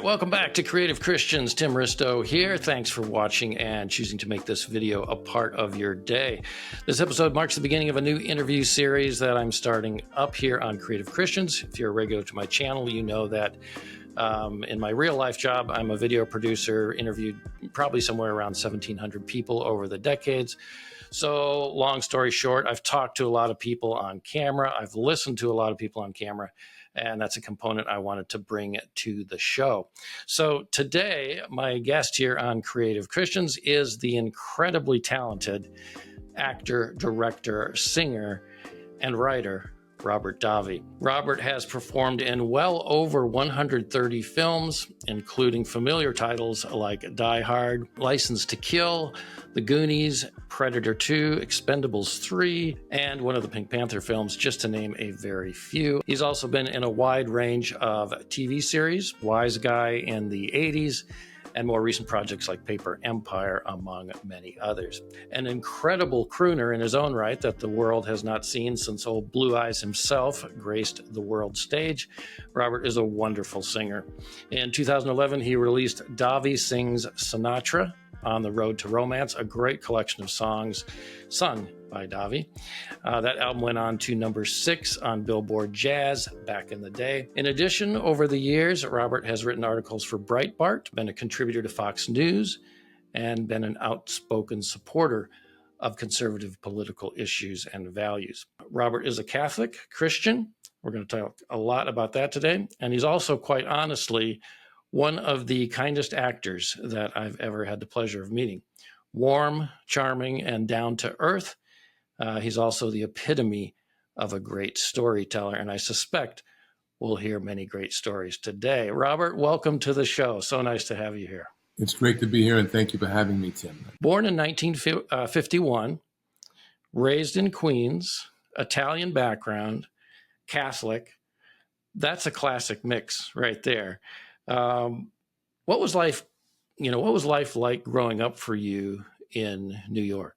welcome back to Creative Christians. Tim Risto here. Thanks for watching and choosing to make this video a part of your day. This episode marks the beginning of a new interview series that I'm starting up here on Creative Christians. If you're a regular to my channel, you know that in my real life job, I'm a video producer, interviewed probably somewhere around 1,700 people over the decades. So long story short, I've talked to a lot of people on camera. I've listened to a lot of people on camera. And that's a component I wanted to bring to the show. So today, my guest here on Creative Christians is the incredibly talented actor, director, singer, and writer, Robert Davi. Robert has performed in well over 130 films, including familiar titles like Die Hard, License to Kill, The Goonies, Predator 2, Expendables 3, and one of the Pink Panther films, just to name a very few. He's also been in a wide range of TV series, Wise Guy in the 80s, and more recent projects like Paper Empire, among many others. An incredible crooner in his own right that the world has not seen since old Blue Eyes himself graced the world stage. Robert is a wonderful singer. In 2011, he released Davi Sings Sinatra, On the Road to Romance, a great collection of songs sung by Davi. That album went on to number 6 on Billboard Jazz back in the day. In addition, over the years, Robert has written articles for Breitbart, been a contributor to Fox News, and been an outspoken supporter of conservative political issues and values. Robert is a Catholic Christian. We're going to talk a lot about that today. And he's also, quite honestly, one of the kindest actors that I've ever had the pleasure of meeting. Warm, charming, and down to earth. He's also the epitome of a great storyteller, and I suspect we'll hear many great stories today. Robert, welcome to the show. So nice to have you here. It's great to be here, and thank you for having me, Tim. Born in 1951, raised in Queens, Italian background, Catholic. That's a classic mix right there. What was life like growing up for you in New York?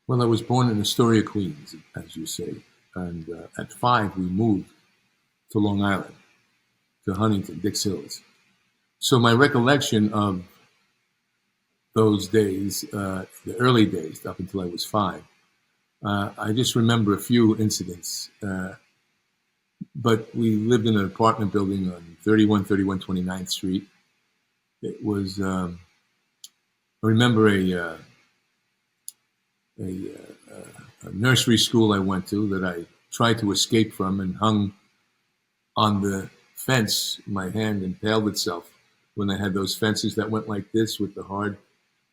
Well, I was born in Astoria, Queens, as you say. And at 5, we moved to Long Island, to Huntington, Dix Hills. So my recollection of those days, the early days, up until I was 5, I just remember a few incidents. But we lived in an apartment building on 31 29th Street. It was, I remember a nursery school I went to that I tried to escape from and hung on the fence. My hand impaled itself when I had those fences that went like this with the hard,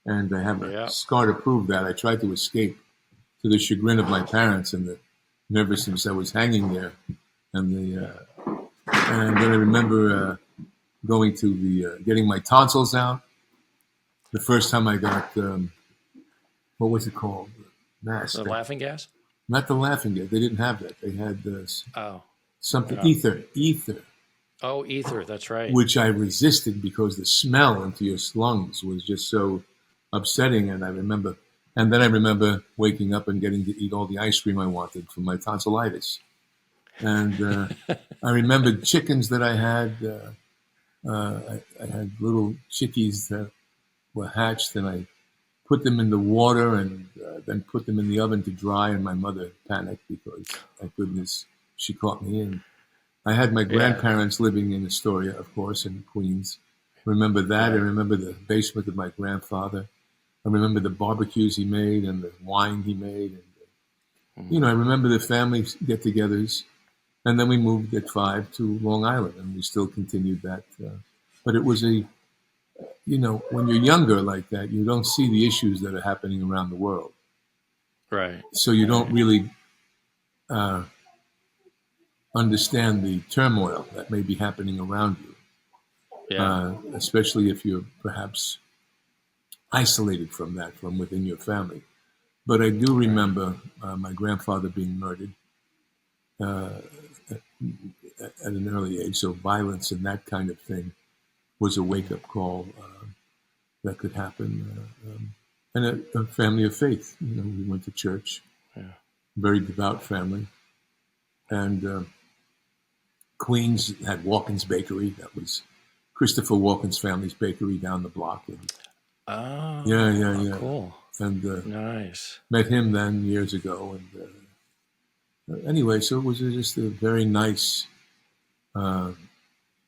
and I have a scar to prove that. I tried to escape to the chagrin of my parents and the nervousness I was hanging there. And then I remember going to getting my tonsils out. The first time I got, what was it called? Mask. The laughing gas? Not the laughing gas. They didn't have that. They had something, yeah. ether. Oh, ether. That's right. Which I resisted because the smell into your lungs was just so upsetting. And then I remember waking up and getting to eat all the ice cream I wanted from my tonsillitis. And I remembered chickens that I had. I had little chickies that were hatched, and I put them in the water and then put them in the oven to dry. And my mother panicked because, thank goodness, she caught me in. I had my grandparents living in Astoria, of course, in Queens. I remember that. I remember the basement of my grandfather. I remember the barbecues he made and the wine he made. And, I remember the family get-togethers. And then we moved at 5 to Long Island, and we still continued that. But it was when you're younger like that, you don't see the issues that are happening around the world. Right. So you don't really understand the turmoil that may be happening around you, especially if you're perhaps isolated from that, from within your family. But I do remember my grandfather being murdered at an early age. So violence and that kind of thing was a wake-up call that could happen. And a family of faith. We went to church, very devout family. And Queens had Walken's Bakery. That was Christopher Walken's family's bakery down the block. And, Oh, yeah. Cool. And Nice. met him then years ago. And anyway, so it was just a very nice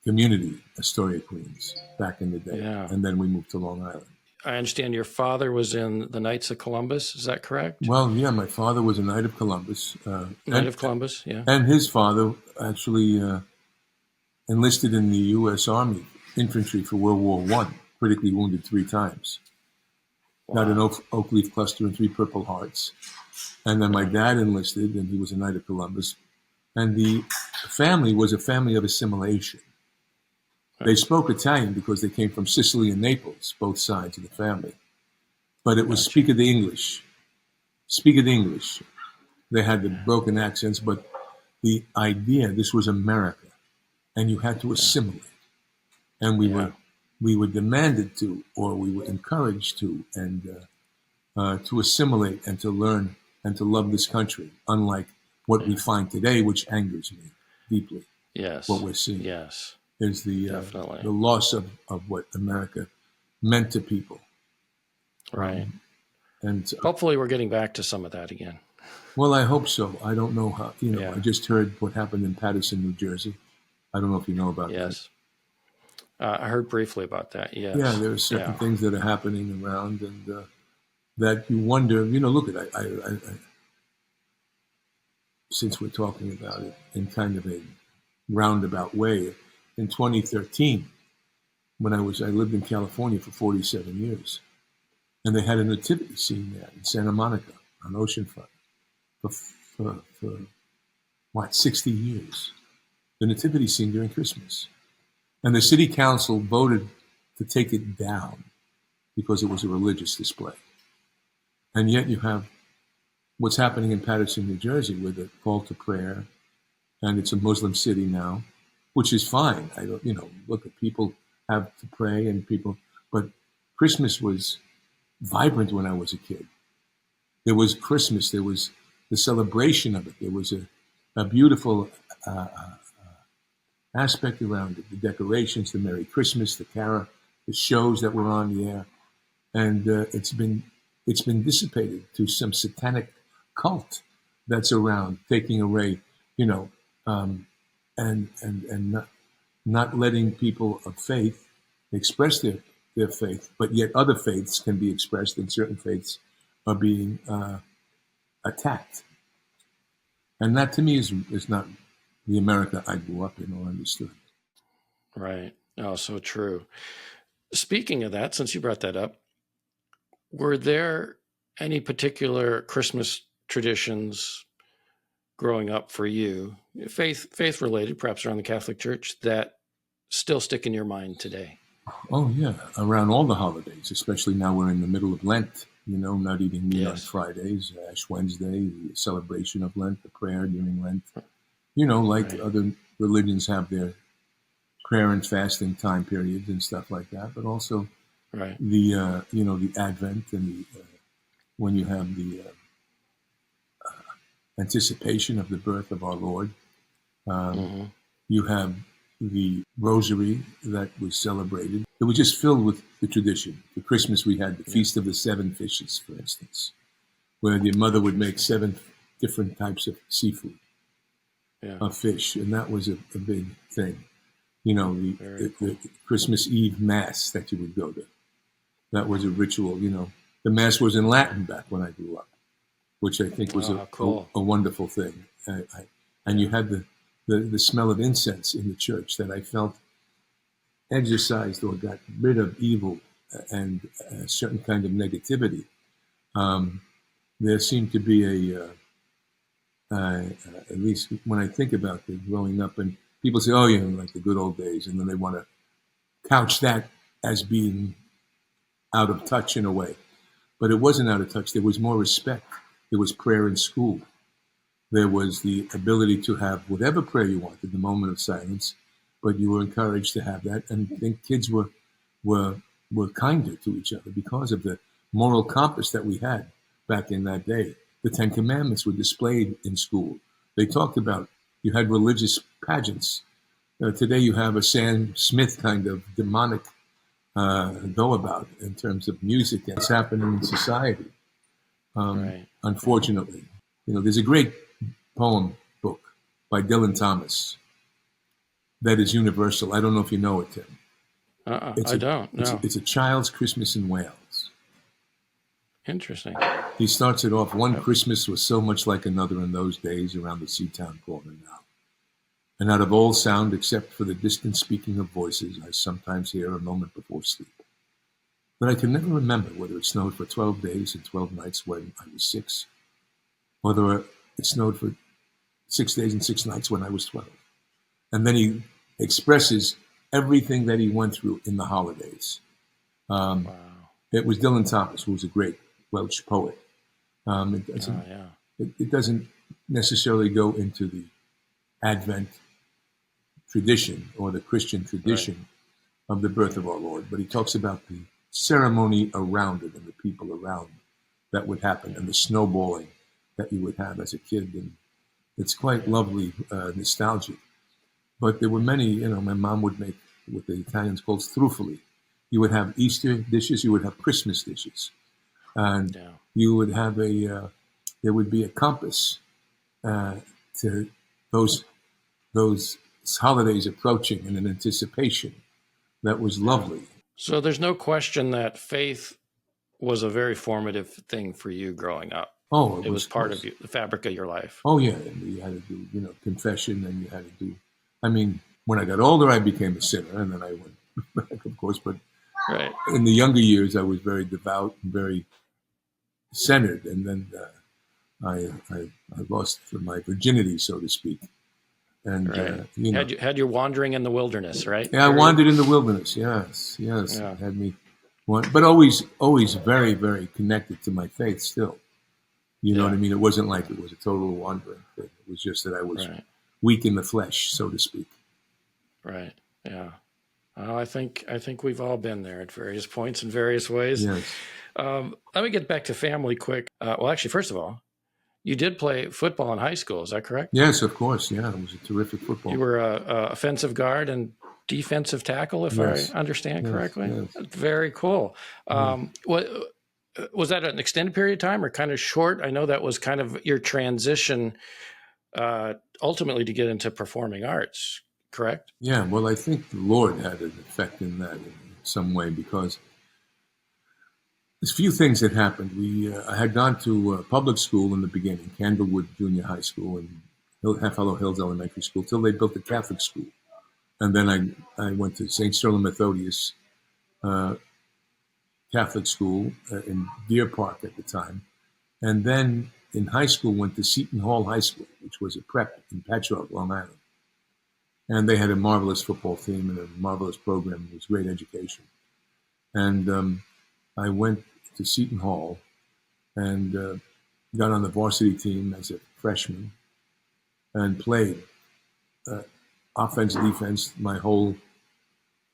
community, Astoria, Queens, back in the day. Yeah. And then we moved to Long Island. I understand your father was in the Knights of Columbus. Is that correct? Well, yeah, my father was a Knight of Columbus. Knight of Columbus, yeah. And his father actually enlisted in the U.S. Army infantry for World War I, critically wounded 3 times. Wow. Got an oak leaf cluster and 3 Purple Hearts. And then my dad enlisted, and he was a Knight of Columbus. And the family was a family of assimilation. They spoke Italian because they came from Sicily and Naples, both sides of the family. But it was speak of the English. Speak of the English. They had the broken accents, but the idea, this was America, and you had to assimilate. And we were demanded to, or we were encouraged to, and to assimilate and to learn and to love this country, unlike what we find today, which angers me deeply. Yes. What we're seeing. Yes. Is the loss of what America meant to people. Right. And hopefully we're getting back to some of that again. Well, I hope so. I don't know how, I just heard what happened in Paterson, New Jersey. I don't know if you know about that. Yes. I heard briefly about that, yes. Yeah, there are certain things that are happening around and that you wonder, look at I since we're talking about it in kind of a roundabout way, in 2013, when I lived in California for 47 years, and they had a nativity scene there in Santa Monica on Oceanfront for 60 years. The nativity scene during Christmas. And the city council voted to take it down because it was a religious display. And yet you have what's happening in Paterson, New Jersey, with the call to prayer, and it's a Muslim city now, which is fine. I don't, look, at people have to pray and but Christmas was vibrant when I was a kid. There was Christmas. There was the celebration of it. There was a beautiful aspect around it. The decorations, the Merry Christmas, the shows that were on the air, and it's been dissipated to some satanic cult that's around, taking away, and not letting people of faith express their faith, but yet other faiths can be expressed, and certain faiths are being attacked. And that, to me, is not the America I grew up in or understood. Right. Oh, so true. Speaking of that, since you brought that up, were there any particular Christmas traditions growing up for you, faith related, perhaps around the Catholic Church, that still stick in your mind today? Oh, yeah. Around all the holidays, especially now we're in the middle of Lent, not eating meat on Fridays, Ash Wednesday, the celebration of Lent, the prayer during Lent. Other religions have their prayer and fasting time periods and stuff like that, but also the Advent and when you have the anticipation of the birth of our Lord. You have the Rosary that was celebrated. It was just filled with the tradition. For Christmas, we had the Feast of the Seven Fishes, for instance, where the mother would make 7 different types of seafood, of fish, and that was a big thing. The Christmas Eve Mass that you would go to. That was a ritual. The Mass was in Latin back when I grew up, which I think was a wonderful thing. And you had the smell of incense in the church that I felt exorcised or got rid of evil and a certain kind of negativity. There seemed to be at least when I think about the growing up, and people say, like the good old days, and then they want to couch that as being out of touch in a way. But it wasn't out of touch. There was more respect. There was prayer in school. There was the ability to have whatever prayer you wanted, the moment of silence, but you were encouraged to have that. And I think kids were kinder to each other because of the moral compass that we had back in that day. The 10 Commandments were displayed in school. They talked about, you had religious pageants Today you have a Sam Smith kind of demonic go about in terms of music that's happening in society. Right. Unfortunately, there's a great poem book by Dylan Thomas that is universal. I don't know if you know it, Tim. I don't know. It's a child's Christmas in Wales. Interesting. He starts it off, one Christmas was so much like another in those days around the Seatown corner now. And out of all sound, except for the distant speaking of voices, I sometimes hear a moment before sleep. But I can never remember whether it snowed for 12 days and 12 nights when I was 6, or whether it snowed for 6 days and 6 nights when I was 12. And then he expresses everything that he went through in the holidays. Wow. It was Dylan Thomas, who was a great Welsh poet. It doesn't necessarily go into the Advent tradition or the Christian tradition of the birth of our Lord, but he talks about the ceremony around it and the people around that would happen and the snowballing that you would have as a kid. And it's quite lovely, nostalgic. But there were many, my mom would make what the Italians call struffoli. You would have Easter dishes, you would have Christmas dishes. And you would have there would be a compass to those holidays approaching and an anticipation that was lovely. So there's no question that faith was a very formative thing for you growing up. Oh, it was part of the fabric of your life. Oh, yeah. And you had to do, confession, and you had to do. I mean, when I got older, I became a sinner, and then I went back, of course. But in the younger years, I was very devout and very centered, and then I lost my virginity, so to speak. And had your wandering in the wilderness, right? Yeah, I wandered in the wilderness. Yes. Yeah. It had me, but always very, very connected to my faith. Still, you know what I mean. It wasn't like it was a total wandering thing. It was just that I was weak in the flesh, so to speak. Right. Yeah. I think we've all been there at various points in various ways. Yes. Let me get back to family quick. Well, actually, first of all, you did play football in high school. Is that correct? Yes, of course. Yeah, it was a terrific football. You were a offensive guard and defensive tackle, if I understand correctly. Yes. Very cool. Was that an extended period of time or kind of short? I know that was kind of your transition ultimately to get into performing arts, correct? Yeah, well, I think the Lord had an effect in that in some way because there's a few things that happened. I had gone to public school in the beginning, Candlewood Junior High School and Half-Hollow Hills Elementary School, till they built a Catholic school. And then I went to St. Sterling Methodius Catholic School in Deer Park at the time. And then in high school, went to Seton Hall High School, which was a prep in Patchogue, Long Island. And they had a marvelous football team and a marvelous program. It was great education. And I went to Seton Hall and got on the varsity team as a freshman and played offense, defense, my whole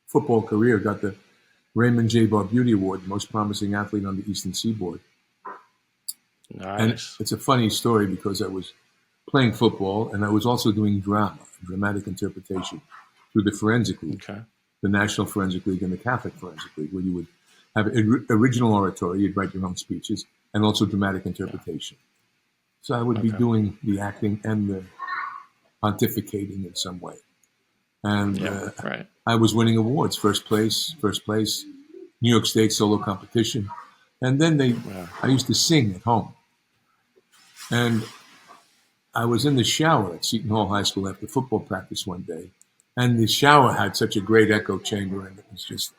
football career. Got the Raymond J. Barbuti Award, most promising athlete on the Eastern Seaboard. Nice. And it's a funny story because I was playing football and I was also doing dramatic interpretation through the Forensic League, the National Forensic League and the Catholic Forensic League, where you would have original oratory, you'd write your own speeches, and also dramatic interpretation. So I would be doing the acting and the pontificating in some way. And I was winning awards, first place, New York State solo competition. And then I used to sing at home. And I was in the shower at Seton Hall High School after football practice one day. And the shower had such a great echo chamber. And it was just,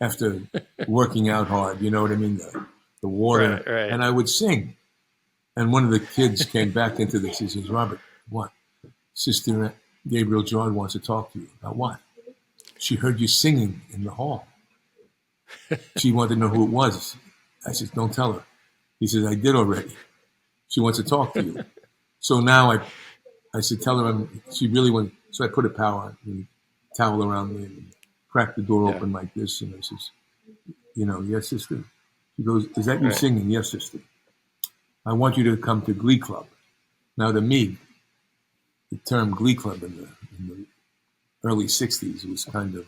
after working out hard, you know what I mean? The water. Right. And I would sing. And one of the kids came back into this. He says, "Robert, what? Sister Gabriel Jordan wants to talk to you." "About what?" "She heard you singing in the hall. She wanted to know who it was." I said, "Don't tell her." He says, "I did already. She wants to talk to you." So now I said, "Tell her she really wants." So I put a towel around me and cracked the door open like this. And I says, "Yes, sister." She goes, "Is that you singing?" "Yes, sister. I want you to come to Glee Club." Now, to me, the term Glee Club in the early 60s. It was kind of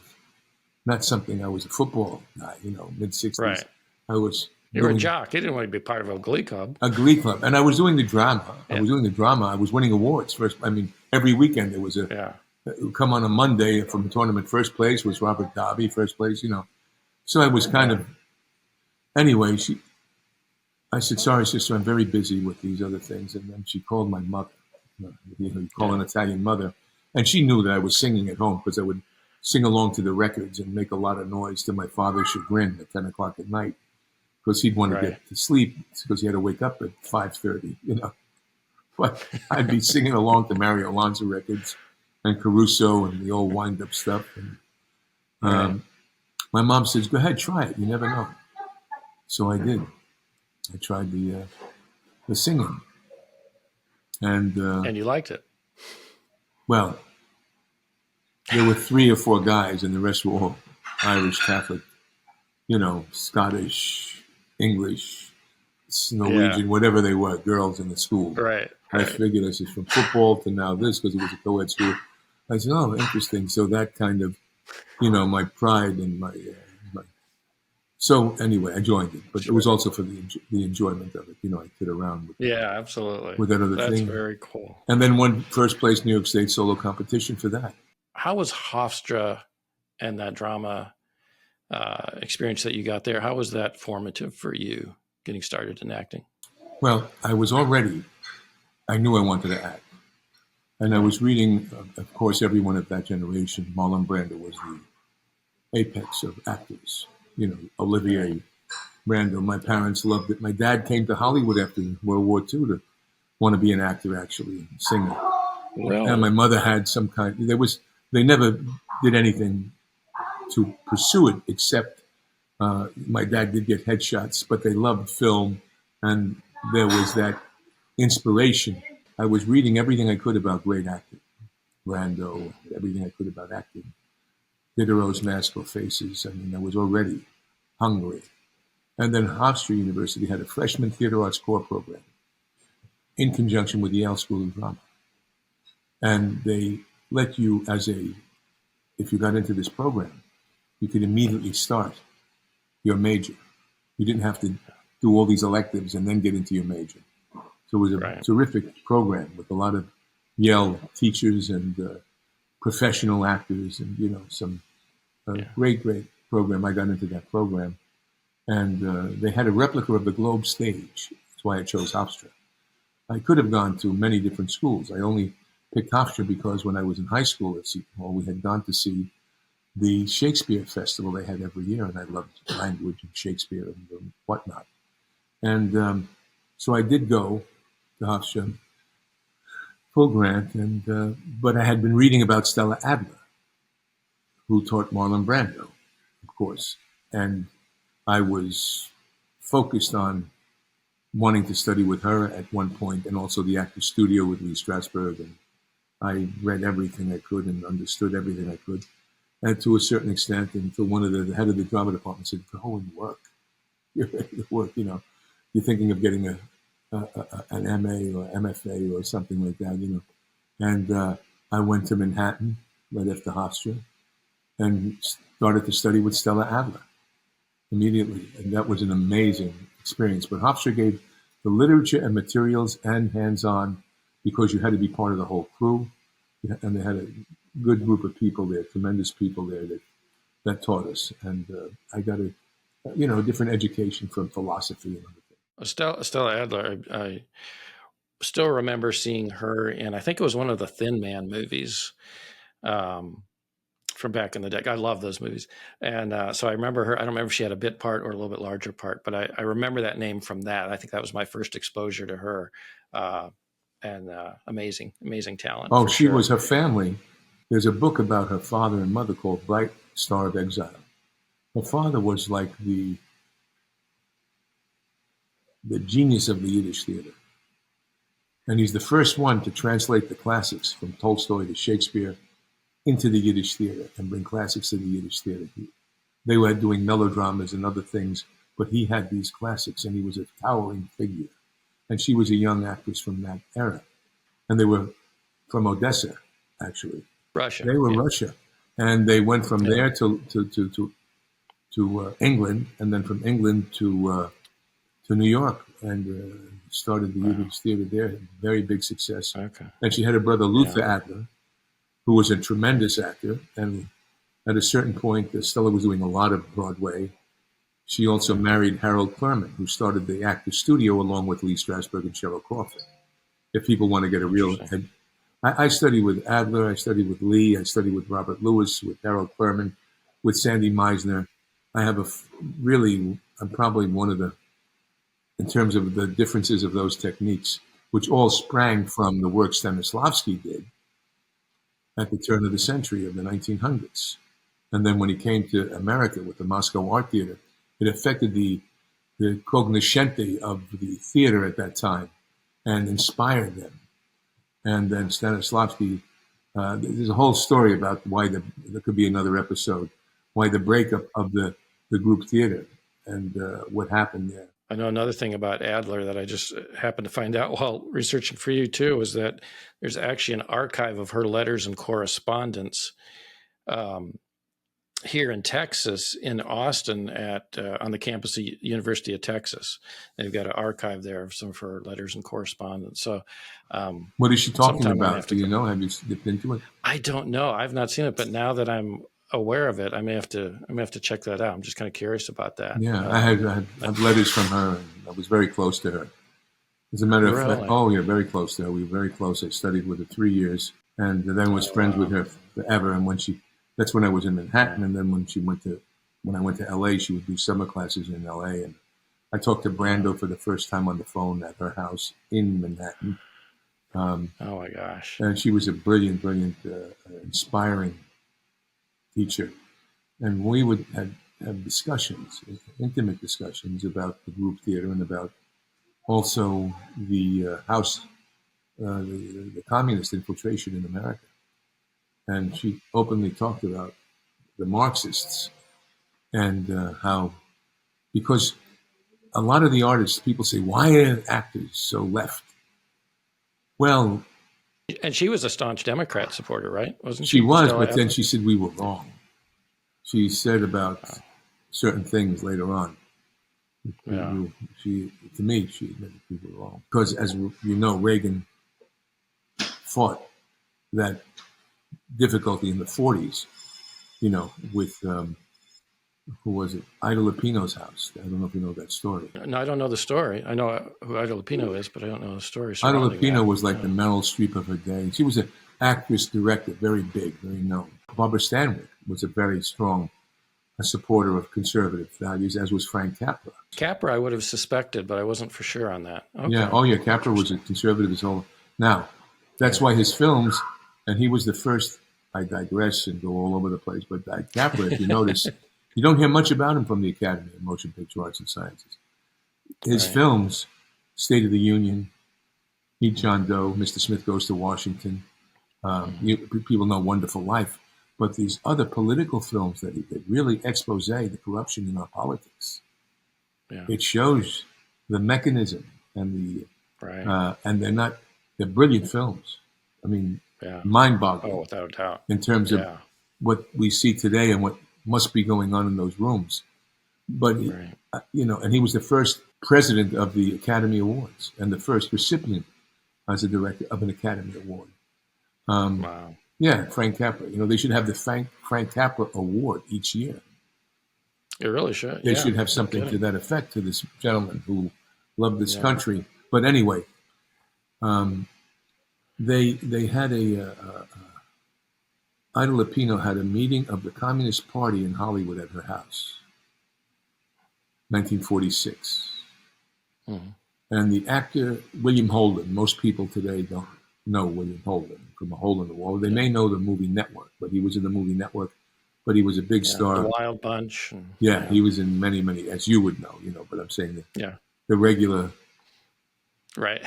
not something. I was a football guy, mid 60s. Right. I was You were a doing jock. You didn't want to be part of a glee club. a glee club, and I was doing the drama. Yeah. I was winning awards first. I mean, every weekend there was Yeah. come on a Monday from the tournament. First place was Robert Davi, first place, So I was kind of, anyway, I said, sorry, sister, I'm very busy with these other things. And then she called my mother, you call an Italian mother. And she knew that I was singing at home because I would sing along to the records and make a lot of noise to my father's chagrin at 10 o'clock at night because he'd want to get to sleep because he had to wake up at 5:30, But I'd be singing along to Mario Alonso records and Caruso and the old wind-up stuff. And my mom says, go ahead, try it. You never know. So I did. I tried the singing. And you liked it? Well, there were 3 or 4 guys, and the rest were all Irish, Catholic, Scottish, English, Norwegian, whatever they were, girls in the school. Right. I figured, I said, from football to now this, because it was a co-ed school. I said, oh, interesting. So that kind of, my pride and my. So anyway, I joined it, but it was also for the enjoyment of it. I kid around with. Yeah, absolutely. With that other thing. That's very cool. And then won first place New York State solo competition for that. How was Hofstra and that drama experience that you got there? How was that formative for you getting started in acting? Well, I knew I wanted to act. And I was reading, of course, everyone of that generation. Marlon Brando was the apex of actors. Olivier Brando. My parents loved it. My dad came to Hollywood after World War II to want to be an actor, actually, singer. Well, and my mother had some kind. They never did anything to pursue it, except my dad did get headshots, but they loved film, and there was that inspiration. I was reading everything I could about great acting, Brando, everything I could about acting. Diderot's Mask of Faces. I mean, I was already hungry. And then Hofstra University had a freshman theater arts core program in conjunction with the Yale School of Drama. And they let you, if you got into this program, you could immediately start your major. You didn't have to do all these electives and then get into your major. So it was a terrific program with a lot of Yale teachers and professional actors and, some great program. I got into that program. And they had a replica of the Globe stage. That's why I chose Hofstra. I could have gone to many different schools. I only picked Hofstra because when I was in high school at Seton Hall, we had gone to see the Shakespeare Festival they had every year, and I loved language and Shakespeare and whatnot. And so I did go to Hofstra, full grant, but I had been reading about Stella Adler, who taught Marlon Brando, of course. And I was focused on wanting to study with her at one point, and also the Actors Studio with Lee Strasberg. And I read everything I could and understood everything I could. And to a certain extent, until one of the head of the drama department said, go and work. You're ready to work, You're thinking of getting an MA or MFA or something like that, And I went to Manhattan right after Hofstra and started to study with Stella Adler immediately. And that was an amazing experience. But Hofstra gave the literature and materials and hands-on because you had to be part of the whole crew. And they had a good group of people there, tremendous people there that taught us. And I got a different education from philosophy and other things. Stella Adler, I still remember seeing her in, I think it was one of the Thin Man movies from back in the day. I love those movies. And so I remember her. I don't remember if she had a bit part or a little bit larger part, but I remember that name from that. I think that was my first exposure to her. And amazing talent. Oh, she was her family. There's a book about her father and mother called Bright Star of Exile. Her father was like the genius of the Yiddish theater. And he's the first one to translate the classics from Tolstoy to Shakespeare into the Yiddish theater and bring classics to the Yiddish theater. They were doing melodramas and other things, but he had these classics, and he was a towering figure. And she was a young actress from that era. And they were from Odessa, actually. Russia. They were Russia. And they went from there to England, and then from England to New York, and started the Unix Theater there. Very big success. Okay. And she had a brother, Luther Adler, who was a tremendous actor. And at a certain point, Stella was doing a lot of Broadway. She also married Harold Clurman, who started the Actors Studio along with Lee Strasberg and Cheryl Crawford. If people want to get a real... I studied with Adler, I studied with Lee, I studied with Robert Lewis, with Harold Clurman, with Sandy Meisner. I have I'm probably one of the, in terms of the differences of those techniques, which all sprang from the work Stanislavsky did at the turn of the century of the 1900s. And then when he came to America with the Moscow Art Theater, it affected the cognoscente of the theater at that time and inspired them. And then Stanislavsky, there's a whole story about why there could be another episode, why the breakup of the group theater and what happened there. I know another thing about Adler that I just happened to find out while researching for you too, is that there's actually an archive of her letters and correspondence here in Texas, in Austin, on the campus of University of Texas. They've got an archive there of some of her letters and correspondence. So, what is she talking about? Do you know? Have you dipped into it? I don't know. I've not seen it, but now that I'm aware of it, I may have to check that out. I'm just kind of curious about that. Yeah, I had letters from her, and I was very close to her. As a matter of fact, very close to her. We were very close. I studied with her 3 years, and then was friends with her forever. And that's when I was in Manhattan, and then when I went to LA, she would do summer classes in LA, and I talked to Brando for the first time on the phone at her house in Manhattan. Oh my gosh! And she was a brilliant, inspiring teacher, and we would have discussions, intimate discussions about the group theater and about also the the communist infiltration in America. And she openly talked about the Marxists and how, because a lot of the artists, people say, why are actors so left? Well, and she was a staunch Democrat supporter, right? Wasn't she? She was, but then she said we were wrong. She said about certain things later on. To me, she admitted we were wrong. Because as you know, Reagan fought that difficulty in the 40s, with, who was it? Ida Lupino's house. I don't know if you know that story. No, I don't know the story. I know who Ida Lupino is, but I don't know the story. Ida Lupino was like the Meryl Streep of her day. She was an actress, director, very big, very known. Barbara Stanwyck was a very strong supporter of conservative values, as was Frank Capra. Capra, I would have suspected, but I wasn't for sure on that. Okay. Yeah. Oh, yeah. Capra was a conservative his whole. Now, that's why his films, and he was the first. I digress and go all over the place, but Capra, if you notice, you don't hear much about him from the Academy of Motion Picture Arts and Sciences. His films, State of the Union, Meet John Doe, Mr. Smith Goes to Washington, people know Wonderful Life, but these other political films that he did really expose the corruption in our politics. Yeah. It shows the mechanism and and they're brilliant films. I mean, mind-boggling. Oh, without a doubt. In terms of what we see today and what must be going on in those rooms. But, and he was the first president of the Academy Awards and the first recipient as a director of an Academy Award. Wow. Yeah, Frank Capra. They should have the Frank Capra Award each year. It really should. They should have something to that effect to this gentleman who loved this country. But anyway, they had Ida Lupino had a meeting of the Communist Party in Hollywood at her house, 1946. Mm-hmm. And the actor William Holden, most people today don't know William Holden from A Hole in the Wall. They may know the movie Network, but he was in the movie Network, but he was a big star. The Wild Bunch. He was in many, as you would know, but I'm saying the regular. Right.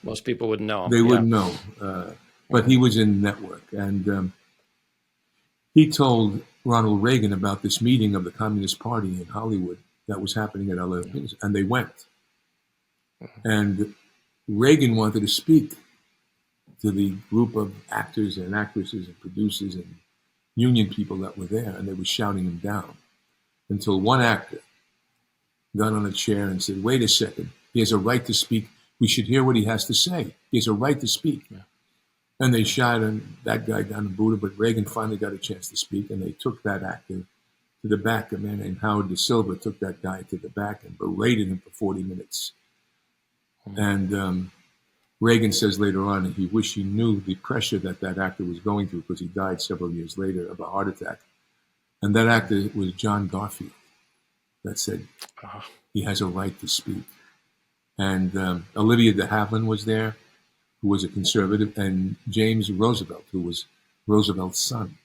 Most people wouldn't know him. They wouldn't know. But he was in Network. And he told Ronald Reagan about this meeting of the Communist Party in Hollywood that was happening at LA. And they went. And Reagan wanted to speak to the group of actors and actresses and producers and union people that were there, and they were shouting him down until one actor got on a chair and said, "Wait a second, he has a right to speak. We should hear what he has to say. He has a right to speak." Yeah. And they shot that guy down in Buddha, but Reagan finally got a chance to speak, and they took that actor to the back. A man named Howard Da Silva took that guy to the back and berated him for 40 minutes. And Reagan says later on he wished he knew the pressure that actor was going through, because he died several years later of a heart attack. And that actor was John Garfield, that said he has a right to speak. And Olivia de Havilland was there, who was a conservative, and James Roosevelt, who was Roosevelt's son,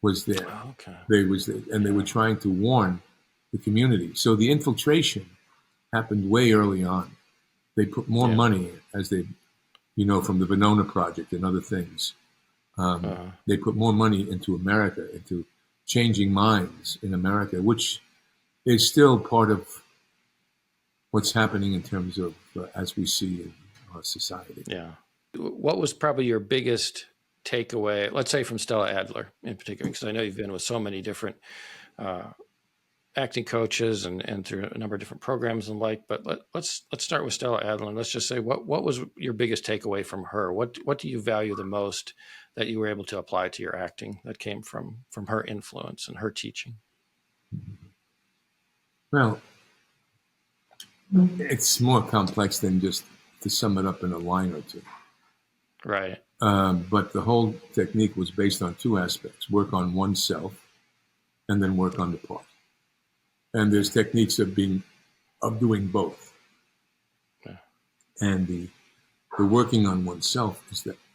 was there. Okay. They were trying to warn the community. So the infiltration happened way early on. They put more money, as they, from the Venona Project and other things. They put more money into America, into changing minds in America, which is still part of what's happening in terms of as we see in our society. Yeah. What was probably your biggest takeaway, let's say from Stella Adler in particular, because I know you've been with so many different acting coaches and through a number of different programs and but let's start with Stella Adler. Let's just say, what was your biggest takeaway from her? What do you value the most that you were able to apply to your acting that came from her influence and her teaching? Well, it's more complex than just to sum it up in a line or two. Right. But the whole technique was based on two aspects: work on oneself and then work on the part. And there's techniques of doing both. Yeah. And the working on oneself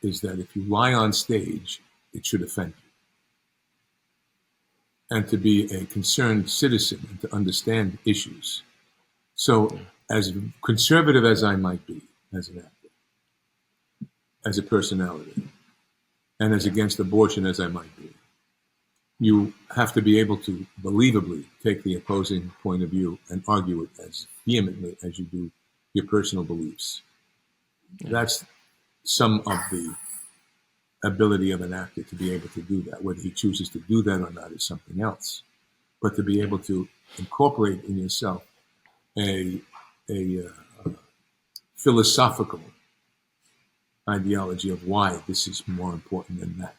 is that if you lie on stage, it should offend you. And to be a concerned citizen and to understand issues. So as conservative as I might be as an actor, as a personality, and as against abortion as I might be, you have to be able to believably take the opposing point of view and argue it as vehemently as you do your personal beliefs. Yeah. That's some of the ability of an actor to be able to do that. Whether he chooses to do that or not is something else. But to be able to incorporate in yourself a philosophical ideology of why this is more important than that,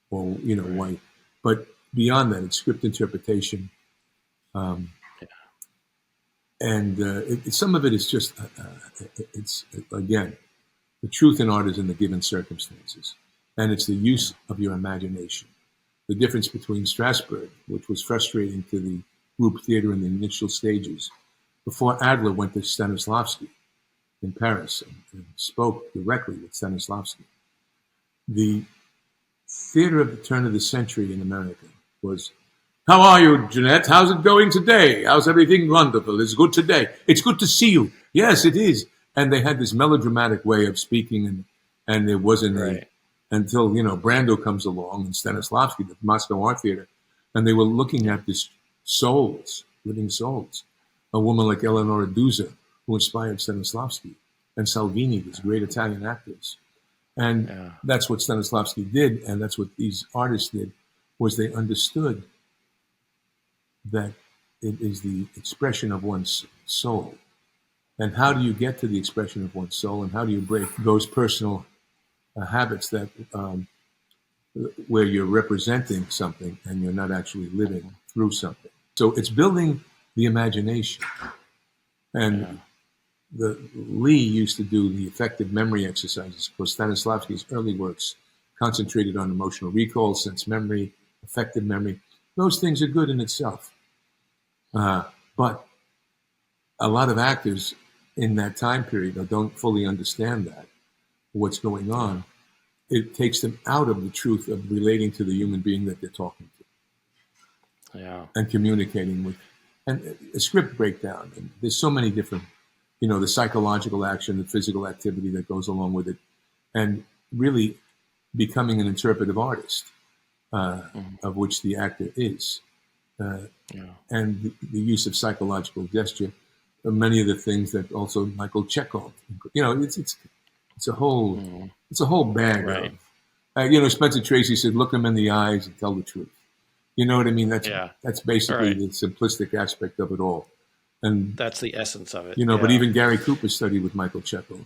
or why. But beyond that, it's script interpretation, and some of it is just it's again, the truth in art is in the given circumstances, and it's the use of your imagination. The difference between Strasberg, which was frustrating to the group theater in the initial stages, before Adler went to Stanislavsky in Paris and spoke directly with Stanislavsky. The theater of the turn of the century in America was, "How are you, Jeanette? How's it going today? How's everything? Wonderful. It's good today. It's good to see you. Yes, it is." And they had this melodramatic way of speaking, and there wasn't until Brando comes along and Stanislavsky, the Moscow Art Theater, and they were looking at this souls, living souls. A woman like Eleonora Duse, who inspired Stanislavsky, and Salvini, these great Italian actors. And that's what Stanislavsky did, and that's what these artists did, was they understood that it is the expression of one's soul. And how do you get to the expression of one's soul, and how do you break those personal habits that where you're representing something and you're not actually living through something? So it's building the imagination. And Lee used to do the effective memory exercises. Of course, Stanislavsky's early works concentrated on emotional recall, sense memory, effective memory. Those things are good in itself. But a lot of actors in that time period don't fully understand that, what's going on. It takes them out of the truth of relating to the human being that they're talking to. And communicating with. And a script breakdown. And there's so many different, the psychological action, the physical activity that goes along with it. And really becoming an interpretive artist, of which the actor is. And the use of psychological gesture, many of the things that also Michael Chekhov, It's a whole, Mm. it's a whole bag Right. of, Spencer Tracy said, look them in the eyes and tell the truth. You know what I mean? Yeah. That's All basically right. the simplistic aspect of it all. And, That's the essence of it. but Yeah. even Gary Cooper studied with Michael Chekhov.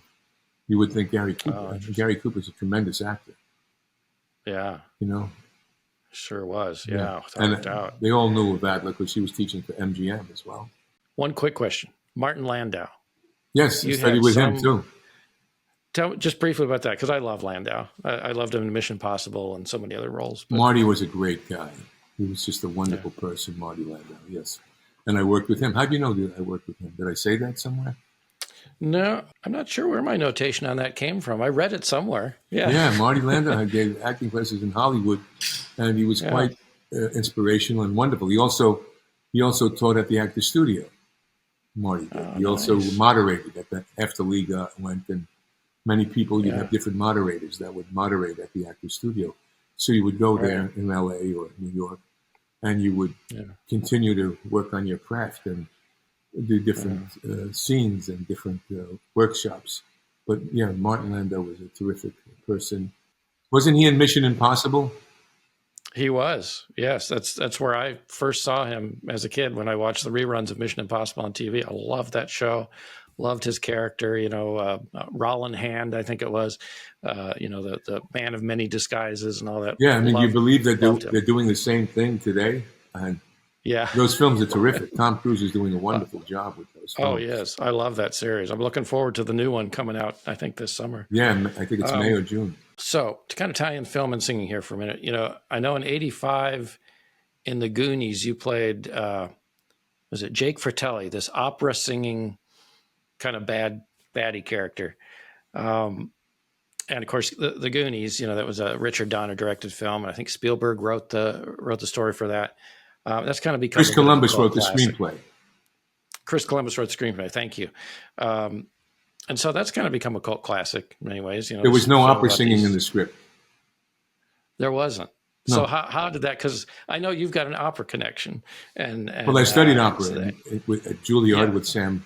You would think Gary Cooper. Oh, interesting. Gary Cooper's a tremendous actor, Yeah. you know? Sure was. Yeah. Yeah. Without a And doubt. they all knew of Adler because she was teaching for MGM as well. One quick question. Martin Landau. Yes, I You studied had with him too. Tell me just briefly about that, because I love Landau. I loved him in Mission Impossible and so many other roles. But Marty was a great guy. He was just a yeah. wonderful person, Marty Landau, yes. And I worked with him. How do you know that I worked with him? Did I say that somewhere? No, I'm not sure where my notation on that came from. I read it somewhere. Yeah. Yeah, Marty Landau. I gave acting classes in Hollywood, and he was Yeah. quite inspirational and wonderful. He also taught at the Actors Studio. Marty did. Oh, He also nice. moderated at the after Liga went, and many people you'd Yeah. have different moderators that would moderate at the Actors Studio. So you would go there Right. in L.A. or New York, and you would Yeah. continue to work on your craft and do different scenes and different workshops. But yeah, Martin Landau was a terrific person. Wasn't he in Mission Impossible? He was. Yes, that's where I first saw him as a kid when I watched the reruns of Mission Impossible on TV. I loved that show. Loved his character, Roland Hand, I think it was, the man of many disguises and all that. Yeah, I mean, you believe that loved him. they're doing the same thing today? And Yeah. those films are terrific. Tom Cruise is doing a wonderful job with those films. Oh, yes. I love that series. I'm looking forward to the new one coming out, I think, this summer. Yeah, I think it's May or June. So to kind of tie in film and singing here for a minute, I know in '85 in the Goonies, you played, was it Jake Fratelli, this opera singing kind of baddie character. And of course, the Goonies, that was a Richard Donner directed film. And I think Spielberg wrote the story for that. That's kind of become Chris Columbus wrote the screenplay. Chris Columbus wrote the screenplay. Thank you. And so that's kind of become a cult classic in many ways. There was no opera singing in the script. There wasn't. No. So how did that? Because I know you've got an opera connection. Well, I studied opera at Juilliard with Sam.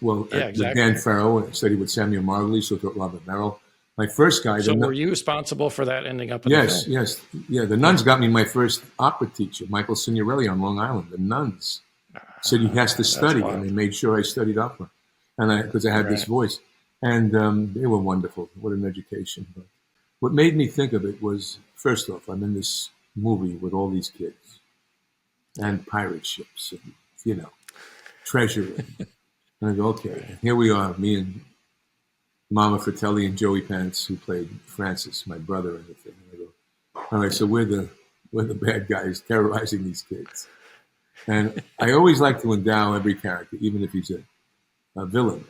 Well, exactly. With Dan Farrow. I studied with Samuel Margulies, so with Robert Merrill. My first guy. So were you responsible for that ending up in the film? Yes. Yeah, the Nuns got me my first opera teacher, Michael Signorelli on Long Island. The Nuns said he has to study, and they made sure I studied opera, and because I had this voice, and they were wonderful. What an education! But what made me think of it was, first off, I'm in this movie with all these kids, and pirate ships, and treasure, and I go, okay, here we are, me and Mama Fratelli and Joey Pants, who played Francis, my brother, in the thing. And I go, all right, so we're the bad guys terrorizing these kids. And I always like to endow every character, even if he's a villain,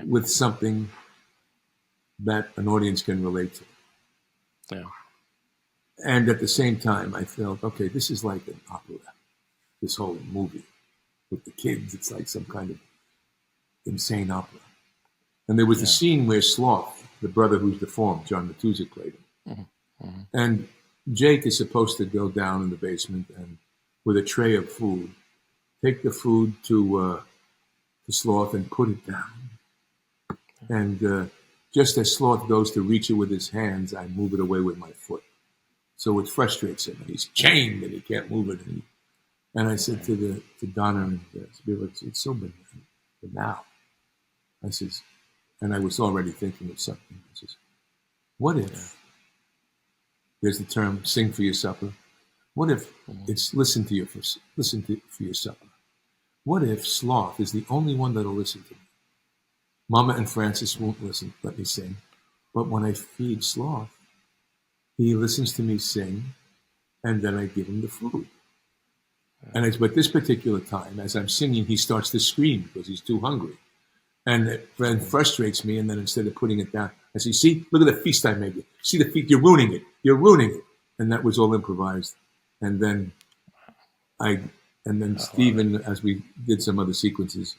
with something that an audience can relate to. Yeah. And at the same time, I felt, okay, this is like an opera, this whole movie. With the kids, it's like some kind of insane opera. And there was a scene where Sloth, the brother who's deformed, John Matuszak played him. Mm-hmm. Mm-hmm. And Jake is supposed to go down in the basement and with a tray of food, take the food to Sloth and put it down. And just as Sloth goes to reach it with his hands, I move it away with my foot. So it frustrates him, and he's chained and he can't move it. And I said to Donna and Spielberg, it's so banal. I says, and I was already thinking of something. I says, what if, there's the term, sing for your supper. What if it's listen for your supper? What if Sloth is the only one that'll listen to me? Mama and Francis won't let me sing. But when I feed Sloth, he listens to me sing, and then I give him the food. But this particular time, as I'm singing, he starts to scream because he's too hungry. And it frustrates me, and then instead of putting it down, I say, see, look at the feast I made you. See the feast, you're ruining it. And that was all improvised. And then Stephen, as we did some other sequences,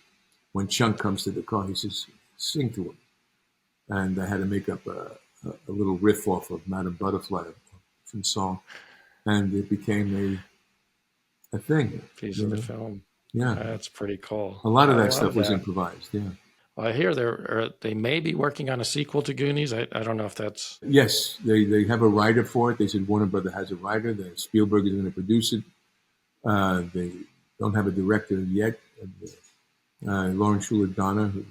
when Chunk comes to the car, he says, sing to him. And I had to make up a little riff off of Madame Butterfly from song. And it became a thing. Piece of the film. Yeah. That's pretty cool. A lot of that stuff was improvised, yeah. Well, I hear they may be working on a sequel to Goonies. I don't know if that's... Yes, they have a writer for it. They said Warner Brother has a writer. That Spielberg is going to produce it. They don't have a director yet. Lauren Schuler Donner, who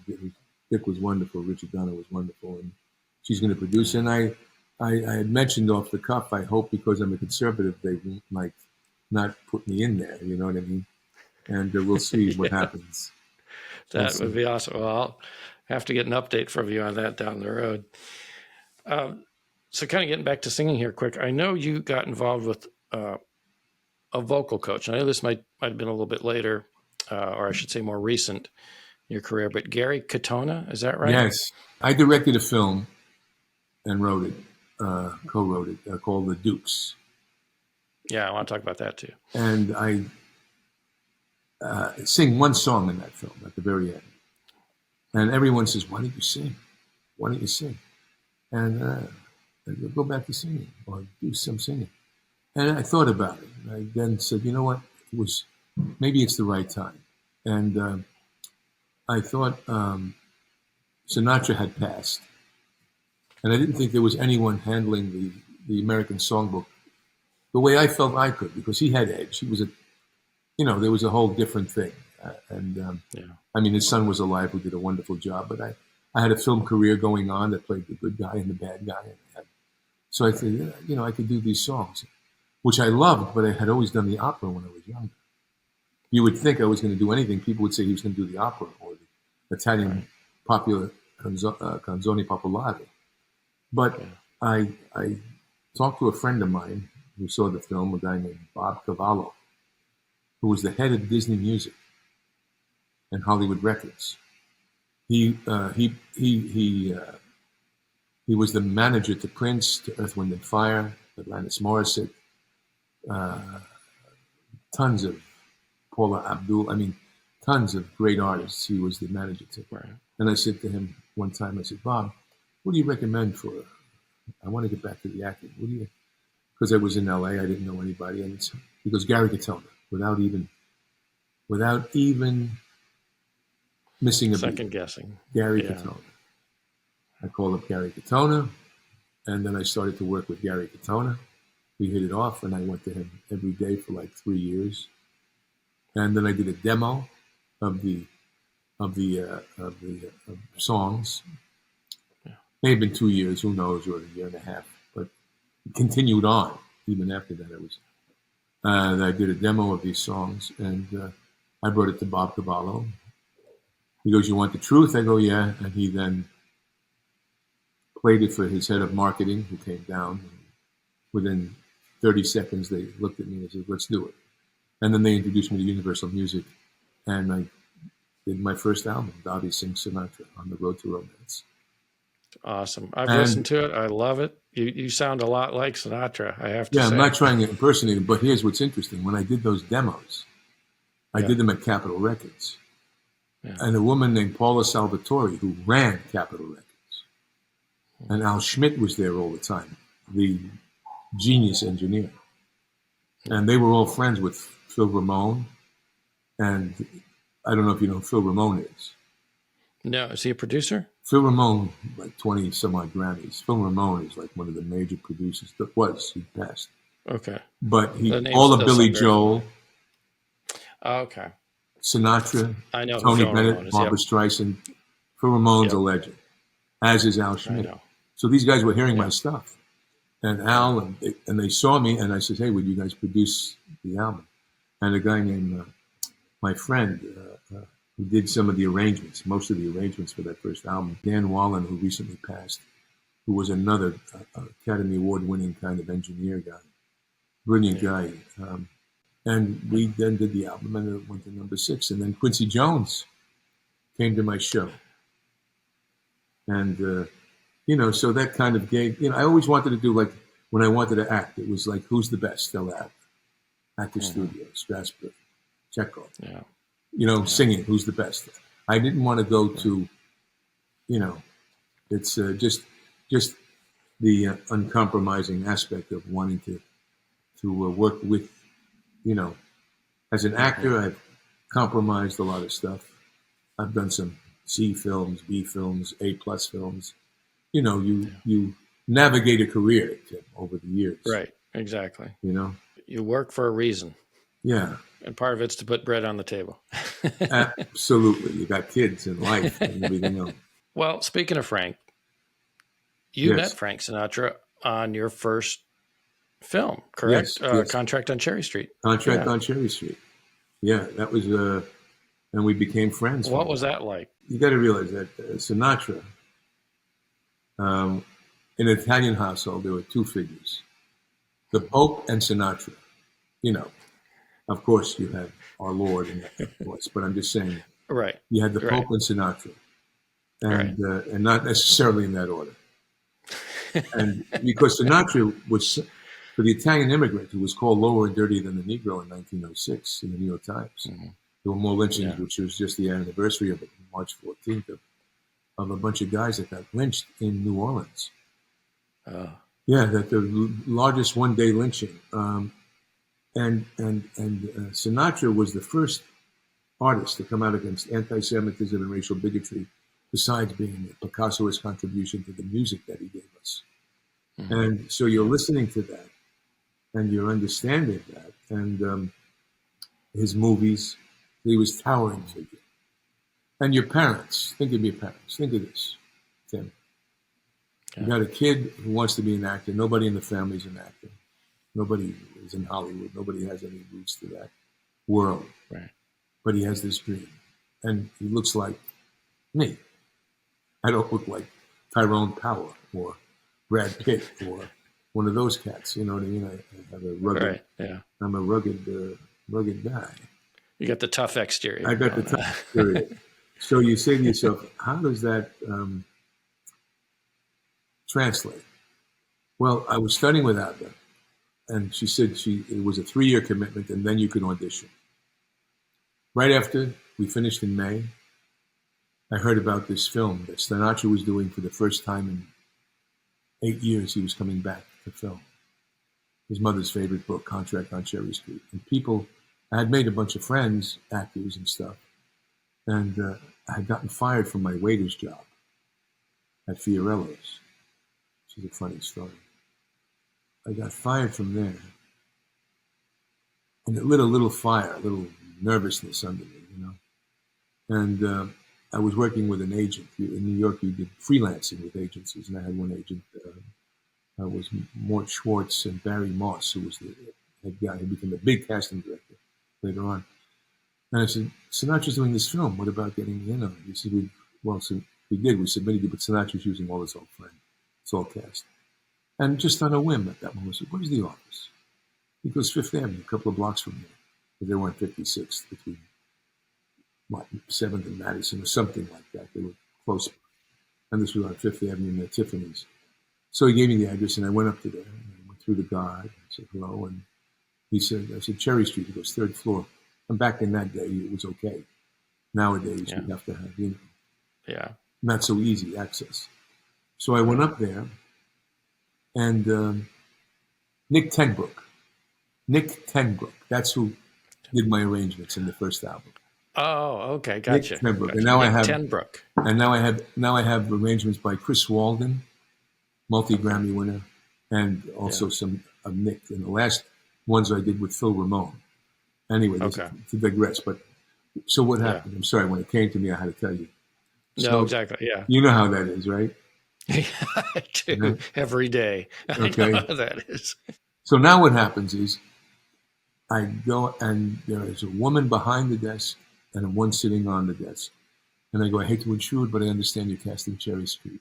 Dick was wonderful. Richard Donner was wonderful, and she's going to produce. And I had mentioned off the cuff, I hope because I'm a conservative, they won't like not put me in there. You know what I mean? And we'll see what happens. That would be awesome. Well, I'll have to get an update from you on that down the road. So kind of getting back to singing here quick, I know you got involved with a vocal coach. I know this might have been a little bit later, or I should say more recent in your career, but Gary Katona, is that right? Yes. I directed a film and wrote it, co-wrote it, called The Dukes. Yeah, I want to talk about that too. And I sing one song in that film at the very end. And everyone says, why don't you sing? Why don't you sing? And I go back to singing or do some singing. And I thought about it. And I then said, you know what? Maybe it's the right time. And I thought Sinatra had passed. And I didn't think there was anyone handling the American songbook the way I felt I could, because he had edge. He was there was a whole different thing. I mean, his son was alive who did a wonderful job, but I had a film career going on that played the good guy and the bad guy. So I said, I could do these songs, which I loved, but I had always done the opera when I was younger. You would think I was going to do anything. People would say he was going to do the opera or the Italian popular canzoni popolare. But I talked to a friend of mine who saw the film, a guy named Bob Cavallo, who was the head of Disney Music and Hollywood Records. He was the manager to Prince, to Earth, Wind and Fire, Alanis Morissette, tons of Paula Abdul. I mean, tons of great artists. He was the manager to. Right. And I said to him one time, I said, Bob, what do you recommend for? I want to get back to the acting. What do you? Because I was in LA, I didn't know anybody, and he goes, Gary Katona, without even missing a second guessing. Gary Katona. I called up Gary Katona, and then I started to work with Gary Katona. We hit it off, and I went to him every day for like 3 years. And then I did a demo of the songs. Yeah. May have been 2 years, who knows, or a year and a half, but it continued on even after that. I did a demo of these songs, and I brought it to Bob Cavallo. He goes, "You want the truth?" I go, "Yeah." And he then played it for his head of marketing, who came down. Within 30 seconds, they looked at me and said, "Let's do it." And then they introduced me to Universal Music, and I did my first album, Davi Sings Sinatra, On the Road to Romance. Awesome. I've listened to it. I love it. You sound a lot like Sinatra, I have to say. Yeah, I'm not trying to impersonate him, but here's what's interesting. When I did those demos, I did them at Capitol Records. Yeah. And a woman named Paula Salvatore, who ran Capitol Records, and Al Schmidt was there all the time, the genius engineer. And they were all friends with Phil Ramone. And I don't know if you know who Phil Ramone is. No, is he a producer? Phil Ramone, like 20 some odd Grammys. Phil Ramone is like one of the major producers. That was, he passed. Okay. But all of Billy Joel. Oh, okay. Sinatra, I know Tony Phil Bennett, Ramone is, Barbra Streisand. Phil Ramone's a legend, as is Al Schmidt. So these guys were hearing my stuff. And Al, and they saw me, and I said, "Hey, would you guys produce the album?" And a guy named, my friend, who did some of the arrangements, most of the arrangements for that first album, Dan Wallen, who recently passed, who was another Academy Award-winning kind of engineer guy, brilliant guy. And we then did the album, and it went to number 6. And then Quincy Jones came to my show. And, so that kind of gave, I always wanted to do, like, when I wanted to act, it was like, who's the best? Stella Actor Studio, Strasbourg, Chekhov. Yeah. Singing, who's the best? I didn't want to go to, it's just the uncompromising aspect of wanting to work with, as an actor, I've compromised a lot of stuff. I've done some C films, B films, A+ films. You navigate a career, Tim, over the years. Right. Exactly. You You work for a reason. Yeah. And part of it's to put bread on the table. Absolutely. You got kids and life and everything else. Well, speaking of Frank, you met Yes. Frank Sinatra on your first film, correct? Yes. Contract on Cherry Street. Contract on Cherry Street. Yeah, that was, and we became friends. What was that like? You got to realize that Sinatra, in an Italian household, there were two figures, the Pope and Sinatra. Of course, you had our Lord in that voice, but I'm just saying, Right. you had the Pope and Sinatra, and not necessarily in that order. And because Sinatra was, for the Italian immigrant who was called lower and dirtier than the Negro in 1906 in the New York Times, there were more lynchings, which was just the anniversary of it, March 14th, of a bunch of guys that got lynched in New Orleans. Yeah, that the largest one-day lynching. And Sinatra was the first artist to come out against anti-Semitism and racial bigotry, besides being Picasso's contribution to the music that he gave us. And so you're listening to that, and you're understanding that, and his movies, he was towering figure. And your parents, think of your parents, think of this, Tim. You got a kid who wants to be an actor. Nobody in the family is an actor. Nobody is in Hollywood. Nobody has any roots to that world. Right. But he has this dream. And he looks like me. I don't look like Tyrone Power or Brad Pitt or one of those cats. You know what I mean? I have a rugged, I'm a rugged guy. You got the tough exterior. I got the tough exterior. So you say to yourself, how does that translate? Well, I was studying with Adler, and she said it was a 3-year commitment, and then you could audition. Right after we finished in May, I heard about this film that Sinatra was doing for the first time in 8 years. He was coming back to film. His mother's favorite book, Contract on Cherry Street. And I had made a bunch of friends, actors and stuff, and I had gotten fired from my waiter's job at Fiorello's. Which is a funny story. I got fired from there, and it lit a little fire, a little nervousness under me, And I was working with an agent. In New York, you did freelancing with agencies, and I had one agent. Was Mort Schwartz and Barry Moss, who was the head guy, who became a big casting director later on. And I said, Sinatra's doing this film. What about getting in on it? He said, we did. We submitted it, but Sinatra's using all his old friends. It's all cast. And just on a whim at that moment, I said, where's the office? He goes, Fifth Avenue, a couple of blocks from here. But they were on 56th, between 7th and Madison, or something like that. They were close. And this was on Fifth Avenue near Tiffany's. So he gave me the address, and I went up to there. And I went through the guard. I said, hello. And I said, Cherry Street. He goes, 3rd floor. And back in that day, it was okay. Nowadays, you have to have, not so easy access. So I went up there, and Nick Tenbrook, that's who did my arrangements in the first album. Oh, okay, gotcha. Nick Tenbrook. Gotcha. And now Nick I have Tenbrook. And now I have arrangements by Chris Walden, multi-Grammy winner, and also some of Nick. And the last ones I did with Phil Ramone. Anyway, to digress. But so what happened? I'm sorry, when it came to me, I had to tell you. No, exactly. Yeah. You know how that is, right? I do. Every day. Okay. I know how that is. So now what happens is I go, and there is a woman behind the desk and one sitting on the desk. And I go, I hate to intrude, but I understand you're casting Cherry Street.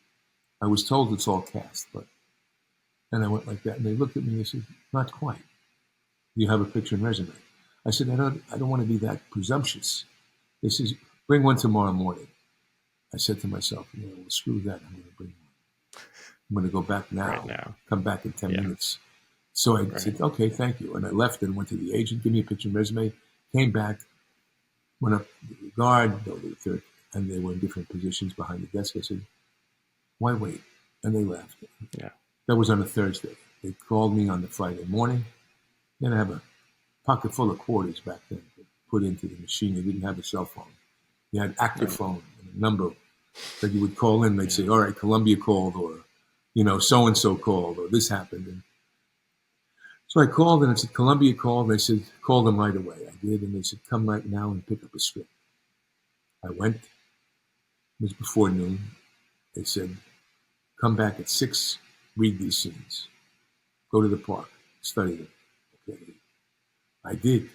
I was told it's all cast, and I went like that. And they looked at me and they said, not quite. You have a picture and resume. I said, I don't want to be that presumptuous. They said, bring one tomorrow morning. I said to myself, well, screw that. I'm going to bring one. I'm going to go back now. Right now. Come back in 10 minutes. So I said, okay, thank you. And I left and went to the agent, give me a picture and resume, came back, went up to the guard, and they were in different positions behind the desk. I said, why wait? And they left. Yeah. That was on a Thursday. They called me on the Friday morning. Then I have a pocket full of quarters back then to put into the machine. They didn't have a cell phone. You had actor phone, a number that you would call in. They'd say, all right, Columbia called, or, so-and-so called, or this happened. And so I called, and it said, Columbia called. And they said, call them right away. I did, and they said, come right now and pick up a script. I went. It was before noon. They said, come back at 6, read these scenes. Go to the park, study them. Okay. I did.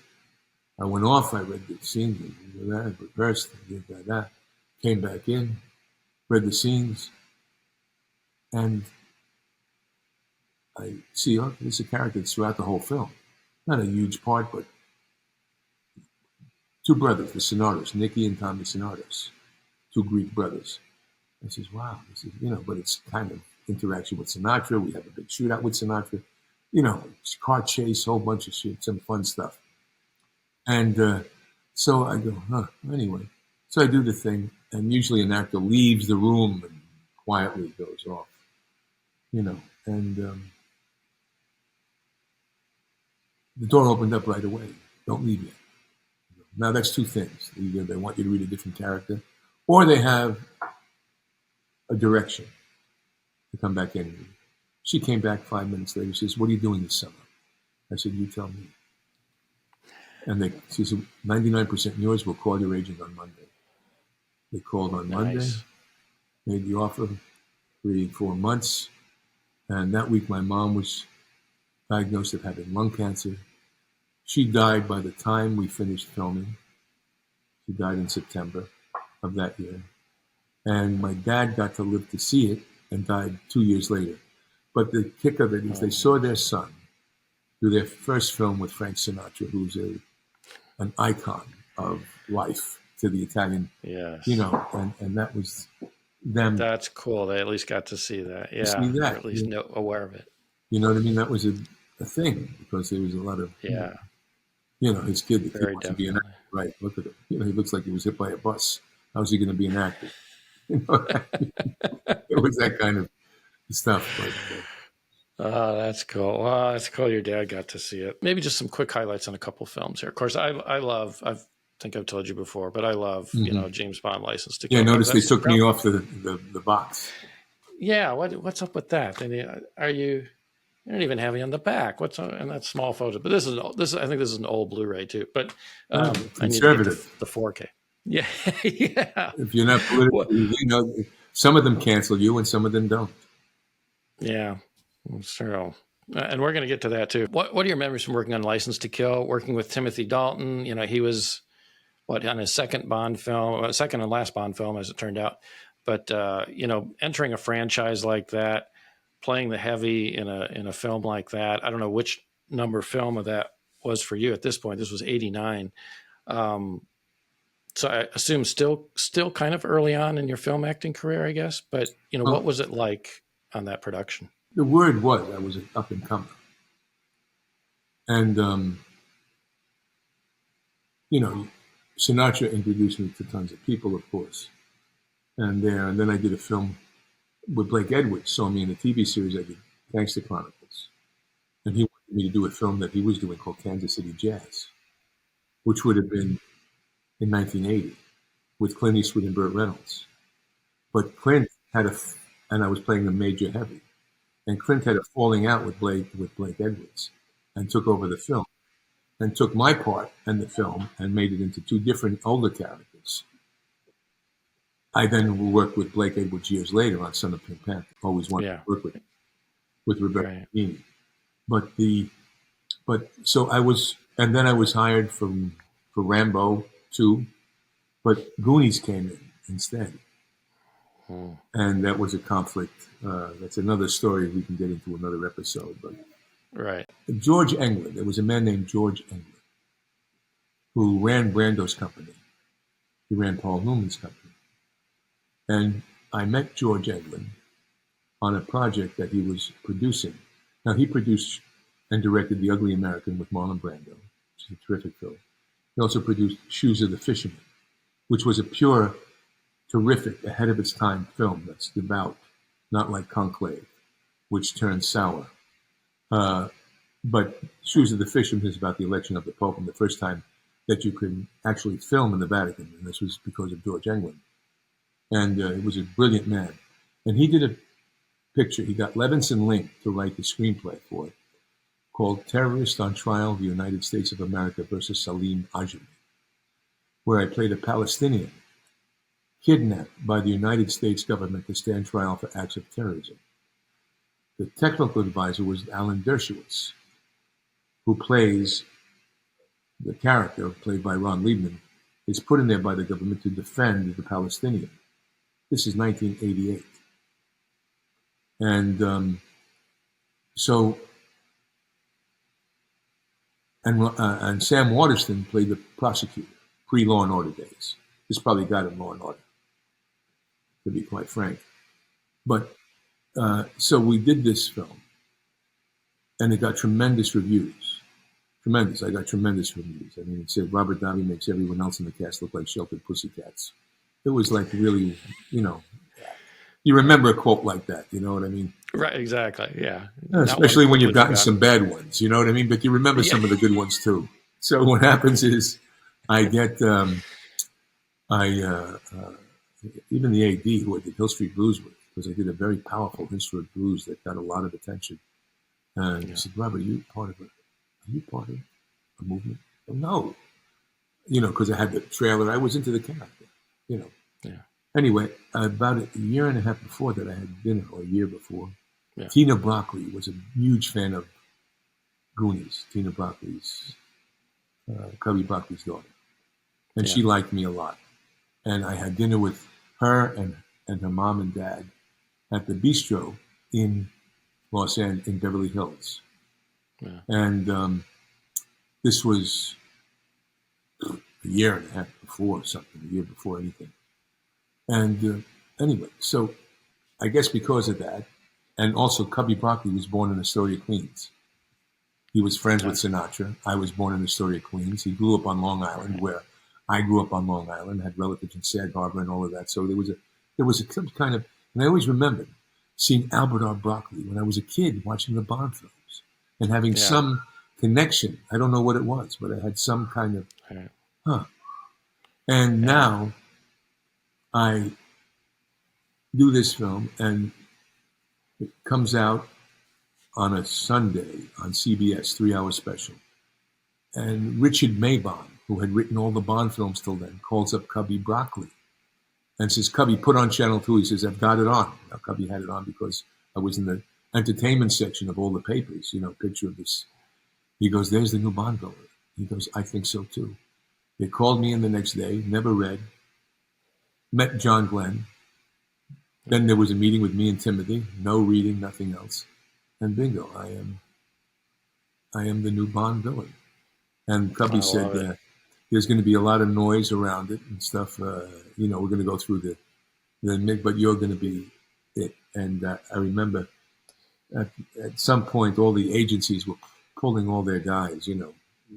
I went off, I read the scenes, I rehearsed, I did that. Came back in, read the scenes, and I see, there's a character that's throughout the whole film. Not a huge part, but two brothers, the Sinatras, Nicky and Tommy Sinatras, two Greek brothers. I says, wow, this is, but it's kind of interaction with Sinatra. We have a big shootout with Sinatra. Car chase, whole bunch of shit, some fun stuff. And so I go, anyway. So I do the thing, and usually an actor leaves the room and quietly goes off, and the door opened up right away. Don't leave yet. Now that's two things. Either they want you to read a different character, or they have a direction to come back in. She came back 5 minutes later. She says, what are you doing this summer? I said, you tell me. And she said, 99% yours. We'll call your agent on Monday. They called on Monday, made the offer, 3-4 months. And that week, my mom was diagnosed of having lung cancer. She died by the time we finished filming. She died in September of that year. And my dad got to live to see it and died 2 years later. But the kick of it is they saw their son do their first film with Frank Sinatra, who's an icon of life to the Italian, and that was them. That's cool. They at least got to see that. Yeah. See that. Or at least aware of it. You know what I mean? That was a thing because there was a lot of, his kid, the kid wants to be an actor. Right. Look at him. He looks like he was hit by a bus. How's he going to be an actor? It was that kind of stuff. But, oh, that's cool. Well, that's cool. Your dad got to see it. Maybe just some quick highlights on a couple films here. Of course, I think I've told you before, but I love, James Bond License to Kill. Yeah, notice they took me off the box. Yeah, what's up with that? You don't even have me on the back. What's on that small photo? But this is I think this is an old Blu-ray too. But I need to get the 4K. Yeah, yeah. If you're not politically, some of them cancel you and some of them don't. Yeah, so. And we're going to get to that too. What are your memories from working on License to Kill? Working with Timothy Dalton, he was on his second Bond film, second and last Bond film, as it turned out. But entering a franchise like that, playing the heavy in a film like that. I don't know which number film of that was for you at this point. This was 89. So I assume still kind of early on in your film acting career, I guess. But what was it like on that production? The word was I was an up and comer, and Sinatra introduced me to tons of people, of course, and then I did a film with Blake Edwards. Saw me in a TV series I did, Gangster Chronicles, and he wanted me to do a film that he was doing called Kansas City Jazz, which would have been in 1980 with Clint Eastwood and Burt Reynolds, but Clint had and I was playing the major heavy. And Clint had a falling out with Blake Edwards and took over the film and took my part in the film and made it into two different older characters. I then worked with Blake Edwards years later on Son of Pink Panther. Always wanted to work with Rebecca Benigni. So I was, and then I was hired for Rambo 2, but Goonies came in instead. And that was a conflict. That's another story we can get into another episode. But George Engler, there was a man named George Engler who ran Brando's company. He ran Paul Newman's company. And I met George Engler on a project that he was producing. Now, he produced and directed The Ugly American with Marlon Brando, which is a terrific film. He also produced Shoes of the Fisherman, which was a pure, terrific, ahead of its time film that's devout, not like Conclave, which turned sour. But Shoes of the Fisherman is about the election of the Pope and the first time that you could actually film in the Vatican, and this was because of George England. And he was a brilliant man. And he did a picture. He got Levinson Link to write the screenplay for it, called Terrorist on Trial, the United States of America versus Salim Ajami, where I played a Palestinian kidnapped by the United States government to stand trial for acts of terrorism. The technical advisor was Alan Dershowitz, who plays the character, played by Ron Liebman, is put in there by the government to defend the Palestinian. This is 1988. And and Sam Waterston played the prosecutor, pre-Law and Order days. This probably got him Law and Order, to be quite frank. But so we did this film, and it got tremendous reviews. Tremendous. I got tremendous reviews. I mean, it said Robert Davi makes everyone else in the cast look like sheltered pussycats. It was like really, you remember a quote like that, you know what I mean? Right, exactly, yeah. Especially when you've gotten some bad ones, you know what I mean? But you remember some of the good ones too. So what happens is I get, even the AD who I did Hill Street Blues with, because I did a very powerful Hill Street Blues that got a lot of attention. And he said, Robert, are you part of a movement? Well, no. Because I had the trailer. I was into the character, Yeah. Anyway, about a year and a half before that, I had dinner, or a year before. Yeah. Tina Broccoli was a huge fan of Goonies. Tina Broccoli's, Cubby Broccoli's daughter. And she liked me a lot. And I had dinner with her and her mom and dad at the bistro in in Beverly Hills. Yeah. And this was a year and a half before something, a year before anything. And anyway, so I guess because of that, and also Cubby Broccoli was born in Astoria, Queens. He was friends with Sinatra. I was born in Astoria, Queens. He grew up on Long Island, where I grew up on Long Island, had relatives in Sag Harbor and all of that. So there was some kind of, and I always remembered seeing Albert R. Broccoli when I was a kid watching the Bond films and having some connection. I don't know what it was, but I had some kind of, And now I do this film, and it comes out on a Sunday on CBS, 3-hour special. And Richard Maybon, who had written all the Bond films till then, calls up Cubby Broccoli and says, Cubby, put on Channel 2. He says, I've got it on. Now, Cubby had it on because I was in the entertainment section of all the papers, picture of this. He goes, there's the new Bond villain. He goes, I think so too. They called me in the next day, never read, met John Glenn. Then there was a meeting with me and Timothy, no reading, nothing else. And bingo, I am the new Bond villain. And Cubby said, there's going to be a lot of noise around it and stuff. We're going to go through but you're going to be it. And I remember at some point, all the agencies were pulling all their guys, a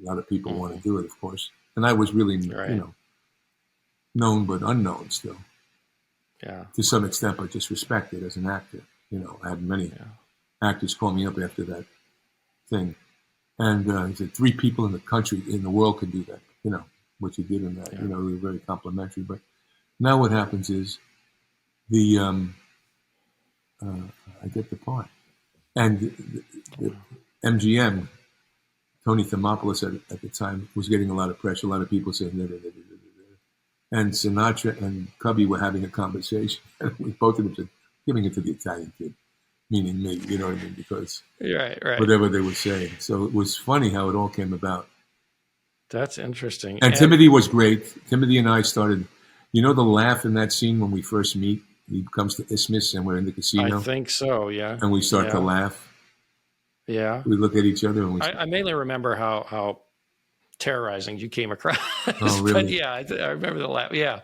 lot of people want to do it, of course. And I was really, known but unknown still. Yeah. To some extent, but just respected as an actor. I had many actors call me up after that thing. And he said, 3 people in the world could do that, what you did in that. We were very complimentary. But now what happens is I get the part. And the MGM, Tony Thermopoulos at the time, was getting a lot of pressure. A lot of people saying, and Sinatra and Cubby were having a conversation. And both of them said, giving it to the Italian kid, meaning me, you know what I mean? Because whatever they were saying. So it was funny how it all came about. That's interesting. And Timothy was great. Timothy and I started, the laugh in that scene when we first meet? He comes to Isthmus and we're in the casino. I think so, yeah. And we start to laugh. Yeah. We look at each other and I mainly remember how terrorizing you came across. Oh, really? But I remember the laugh. Yeah.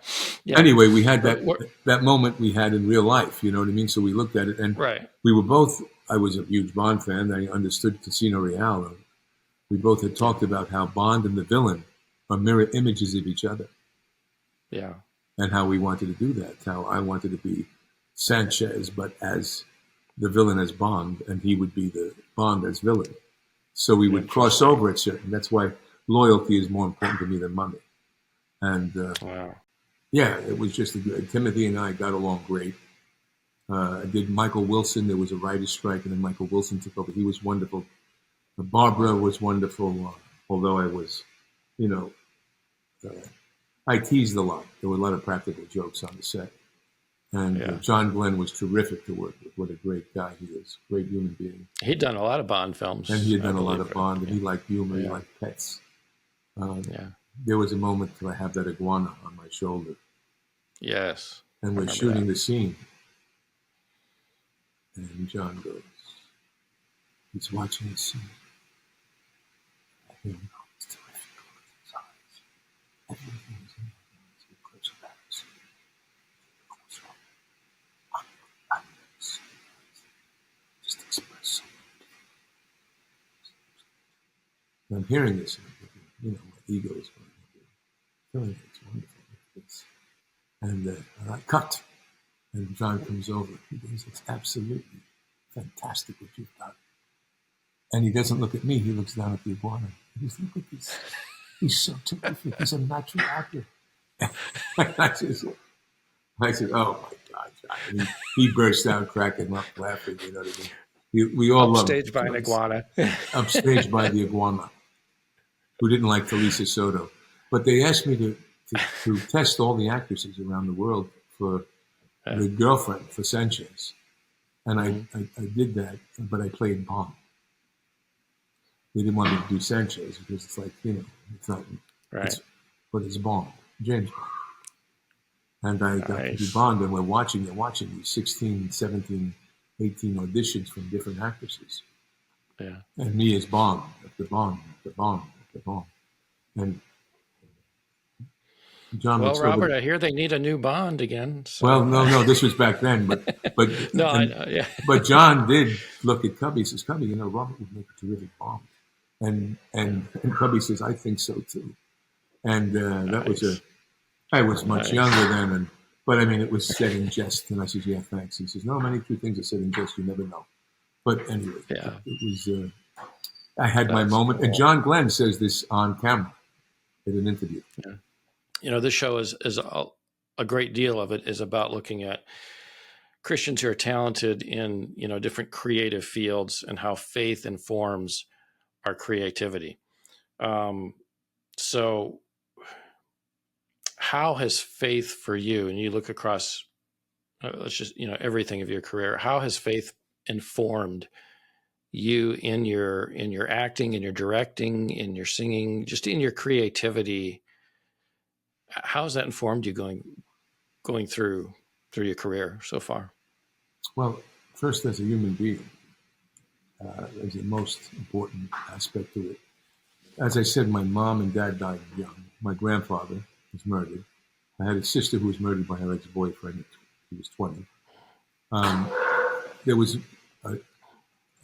Anyway, we had that moment we had in real life, you know what I mean? So we looked at it and we were both, I was a huge Bond fan. I understood Casino Royale. We both had talked about how Bond and the villain are mirror images of each other. Yeah. And how we wanted to do that. How I wanted to be Sanchez, but as the villain as Bond, and he would be the Bond as villain. So we would cross over at certain. That's why loyalty is more important to me than money. And Wow. yeah, it was just Timothy and I got along great. I did Michael Wilson. There was a writer's strike, and then Michael Wilson took over. He was wonderful. Barbara was wonderful, although I was, you know, I teased a lot. There were a lot of practical jokes on the set. And John Glenn was terrific to work with. What a great guy he is. Great human being. He'd done a lot of Bond films. And he had done a lot of Bond, and he liked humor. He liked pets. There was a moment where I have that iguana on my shoulder. Yes. And we're shooting the scene. And John goes, he's watching the scene. I hear him go, it's terrific. Look at his eyes. Everything is in my eyes. He close your eyes. What's wrong? I'm just express something. And I'm hearing this, and I'm thinking, you know, my ego is going, oh, it's wonderful. And I cut. And John comes over. He goes, it's absolutely fantastic what you've done. And he doesn't look at me. He looks down at the iguana. He goes, look at this. He's so terrific. He's a natural actor. I said, oh, my God, John. And he burst out cracking up, laughing. You know what I mean? We all love Upstaged by an iguana. Upstaged by the iguana, who didn't like Felisa Soto. But they asked me to test all the actresses around the world for the girlfriend for Sanchez. And I did that, but I played Bond. They didn't want me to do Sanchez because it's like, you know, it's not, but it's Bond, James Bond. And I got to do Bond, and we're watching these 16, 17, 18 auditions from different actresses. Yeah. And me as Bond, after Bond, after Bond, after Bond. And John well, Robert, I hear they need a new Bond again. So. Well, no, this was back then, but no, I know, yeah. But John did look at Cubby. He says, Cubby, you know, Robert would make a terrific Bond, and Cubby says, I think so too. And that was I was much younger then, but I mean, it was said in jest, and I said, yeah, thanks. He says, no, many true things are said in jest. You never know. But anyway, it was. I had my moment, cool. And John Glenn says this on camera in an interview. Yeah. You know, this show is a great deal of it is about looking at Christians who are talented in, you know, different creative fields and how faith informs our creativity. So how has faith for you, and you look across, let's just, you know, everything of your career, how has faith informed you in your acting, in your directing, in your singing, just in your creativity? How has that informed you going through your career so far? Well, first, as a human being, is the most important aspect to it. As I said, my mom and dad died young. My grandfather was murdered. I had a sister who was murdered by her ex-boyfriend. He was 20. There was a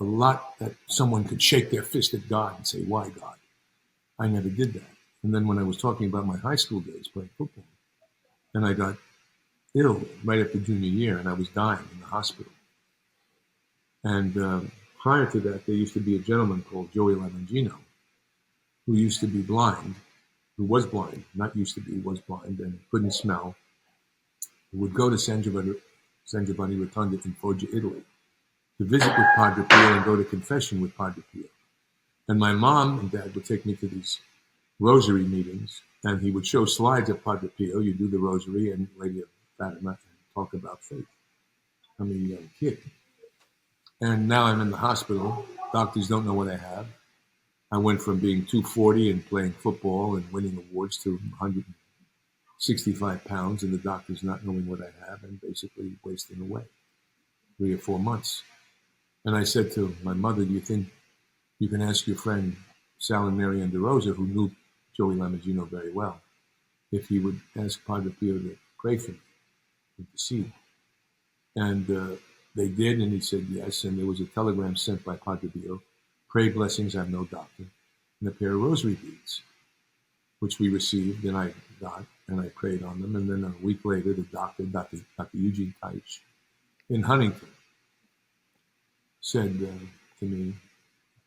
lot that someone could shake their fist at God and say, why God? I never did that. And then when I was talking about my high school days playing football, and I got ill right after junior year, and I was dying in the hospital. And prior to that, there used to be a gentleman called Joey Lamangino, who used to be blind, who was blind, not used to be, was blind, and couldn't smell, who would go to San Giovanni Rotondo in Foggia, Italy, to visit with Padre Pio and go to confession with Padre Pio. And my mom and dad would take me to these rosary meetings, and he would show slides of Padre Pio. You do the rosary and Lady of Fatima and talk about faith. I'm a young kid. And now I'm in the hospital. Doctors don't know what I have. I went from being 240 and playing football and winning awards to 165 pounds, and the doctors not knowing what I have and basically wasting away 3 or 4 months. And I said to my mother, do you think you can ask your friend Sal and Mary Ann DeRosa, who knew Joey Lamangino very well, if he would ask Padre Pio to pray for me, to see. And they did, and he said yes. And there was a telegram sent by Padre Pio, pray blessings, I'm no doctor, and a pair of rosary beads, which we received, and I got, and I prayed on them. And then a week later, the doctor, Dr. Eugene Teich, in Huntington, said to me,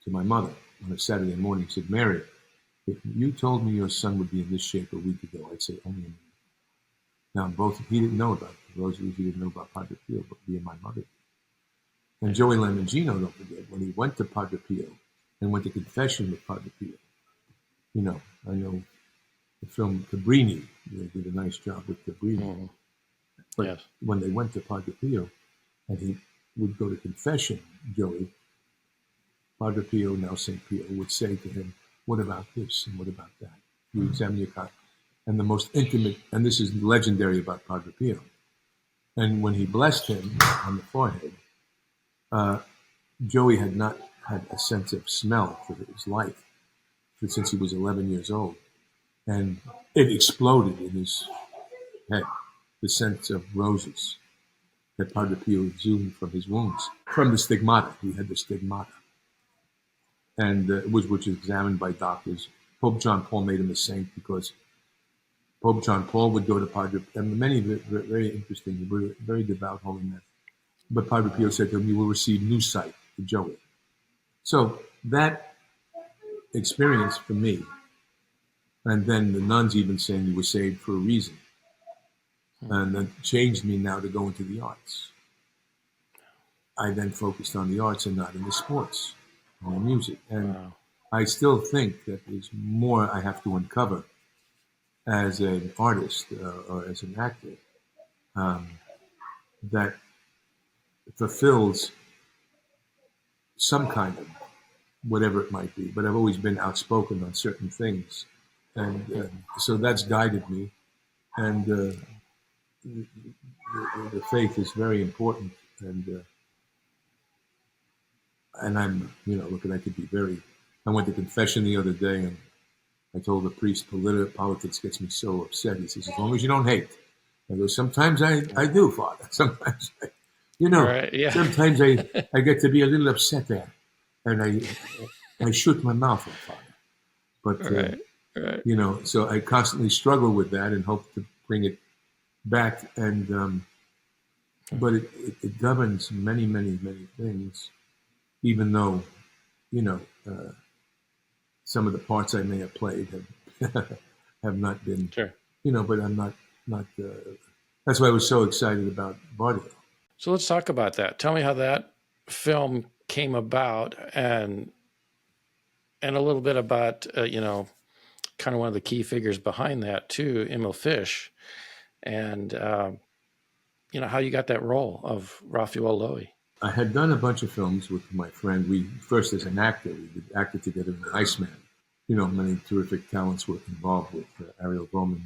to my mother, on a Saturday morning, said, Mary, If you told me your son would be in this shape a week ago, I'd say only a minute. Now, he didn't know about the rosaries, he didn't know about Padre Pio, but me and my mother. And Joey Lamangino, don't forget, when he went to Padre Pio and went to confession with Padre Pio, I know the film Cabrini, they did a nice job with Cabrini. Mm-hmm. But Yes. when they went to Padre Pio and he would go to confession, Joey, Padre Pio, now St. Pio, would say to him, what about this and what about that? You examine your copy. And the most intimate, and this is legendary about Padre Pio. And when he blessed him on the forehead, Joey had not had a sense of smell for his life since he was 11 years old. And it exploded in his head, the sense of roses that Padre Pio exhumed from his wounds, from the stigmata. He had the stigmata, and which was examined by doctors. Pope John Paul made him a saint because Pope John Paul would go to Padre, and many very interesting, very devout holy men. But Padre Pio said to him, you will receive new sight to Joey. So that experience for me, and then the nuns even saying you were saved for a reason, and that changed me now to go into the arts. I then focused on the arts and not in the sports and the music. And I still think that there's more I have to uncover as an artist or as an actor that fulfills some kind of whatever it might be. But I've always been outspoken on certain things. And so that's guided me. And the faith is very important. And I'm, look, I could be I went to confession the other day and I told the priest, politics gets me so upset. He says, as long as you don't hate. I go, sometimes I do, Father. Sometimes, Right, yeah. sometimes I get to be a little upset there. And I shoot my mouth on Father. But, right. So I constantly struggle with that and hope to bring it back. And but it governs many, many, many things, even though, some of the parts I may have played have not been, Sure. But I'm not. That's why I was so excited about Bardejov. So let's talk about that. Tell me how that film came about, and a little bit about kind of one of the key figures behind that too, Emil Fish, and how you got that role of Raphael Loewy. I had done a bunch of films with my friend. We first, as an actor, we acted together in Iceman. Many terrific talents were involved with. Ariel Bowman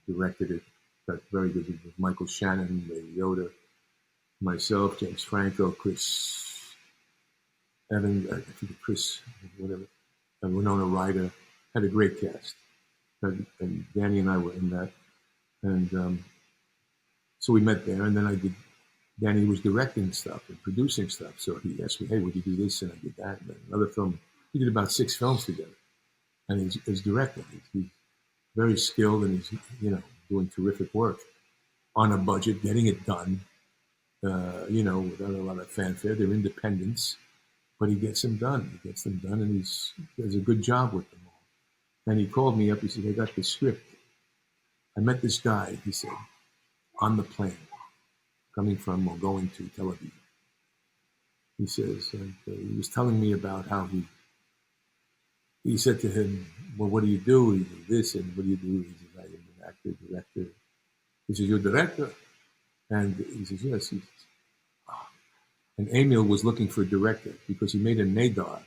directed it. Got very good with Michael Shannon, Ray Yoda, myself, James Franco, Chris Evans, I think Chris, whatever, and Winona Ryder. Had a great cast. And Danny and I were in that. And so we met there, and then Danny was directing stuff and producing stuff. So he asked me, hey, would you do this? And I did that. And then another film. We did about 6 films together. And he's directing. He's very skilled, and he's, doing terrific work on a budget, getting it done, without a lot of fanfare. They're independents, but he gets them done. And he does a good job with them all. And he called me up. He said, I got the script. I met this guy, he said, on the plane, coming from or going to Tel Aviv. He says, and he was telling me about how he said to him, well, what do you do? He did this, and what do you do? He says, I am an actor, director. He says, you're a director? And he says, yes. He says, oh. And Emil was looking for a director because he made a nadar,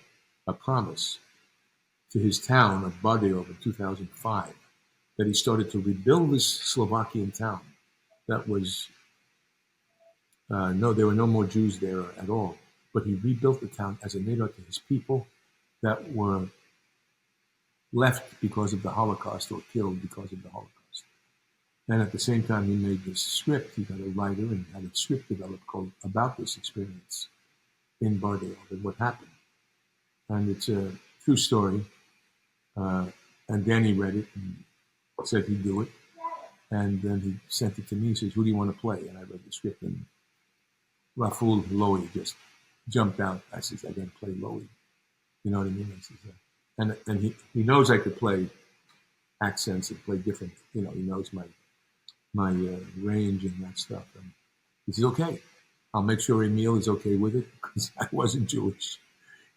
a promise, to his town of Bardejov in 2005, that he started to rebuild this Slovakian town that was, there were no more Jews there at all. But he rebuilt the town as a nadar to his people that were left because of the Holocaust or killed because of the Holocaust. And at the same time, he made this script. He got a writer and had a script developed called about this experience in Bardejov and what happened. And it's a true story. And Danny read it and said he'd do it. And then he sent it to me. He says, who do you want to play? And I read the script. And Raphael Loewy just jumped out. I said, I got to play Loewy. You know what I mean? I said, and he knows I could play accents and play different. He knows my range and that stuff. And he says, okay, I'll make sure Emil is okay with it because I wasn't Jewish.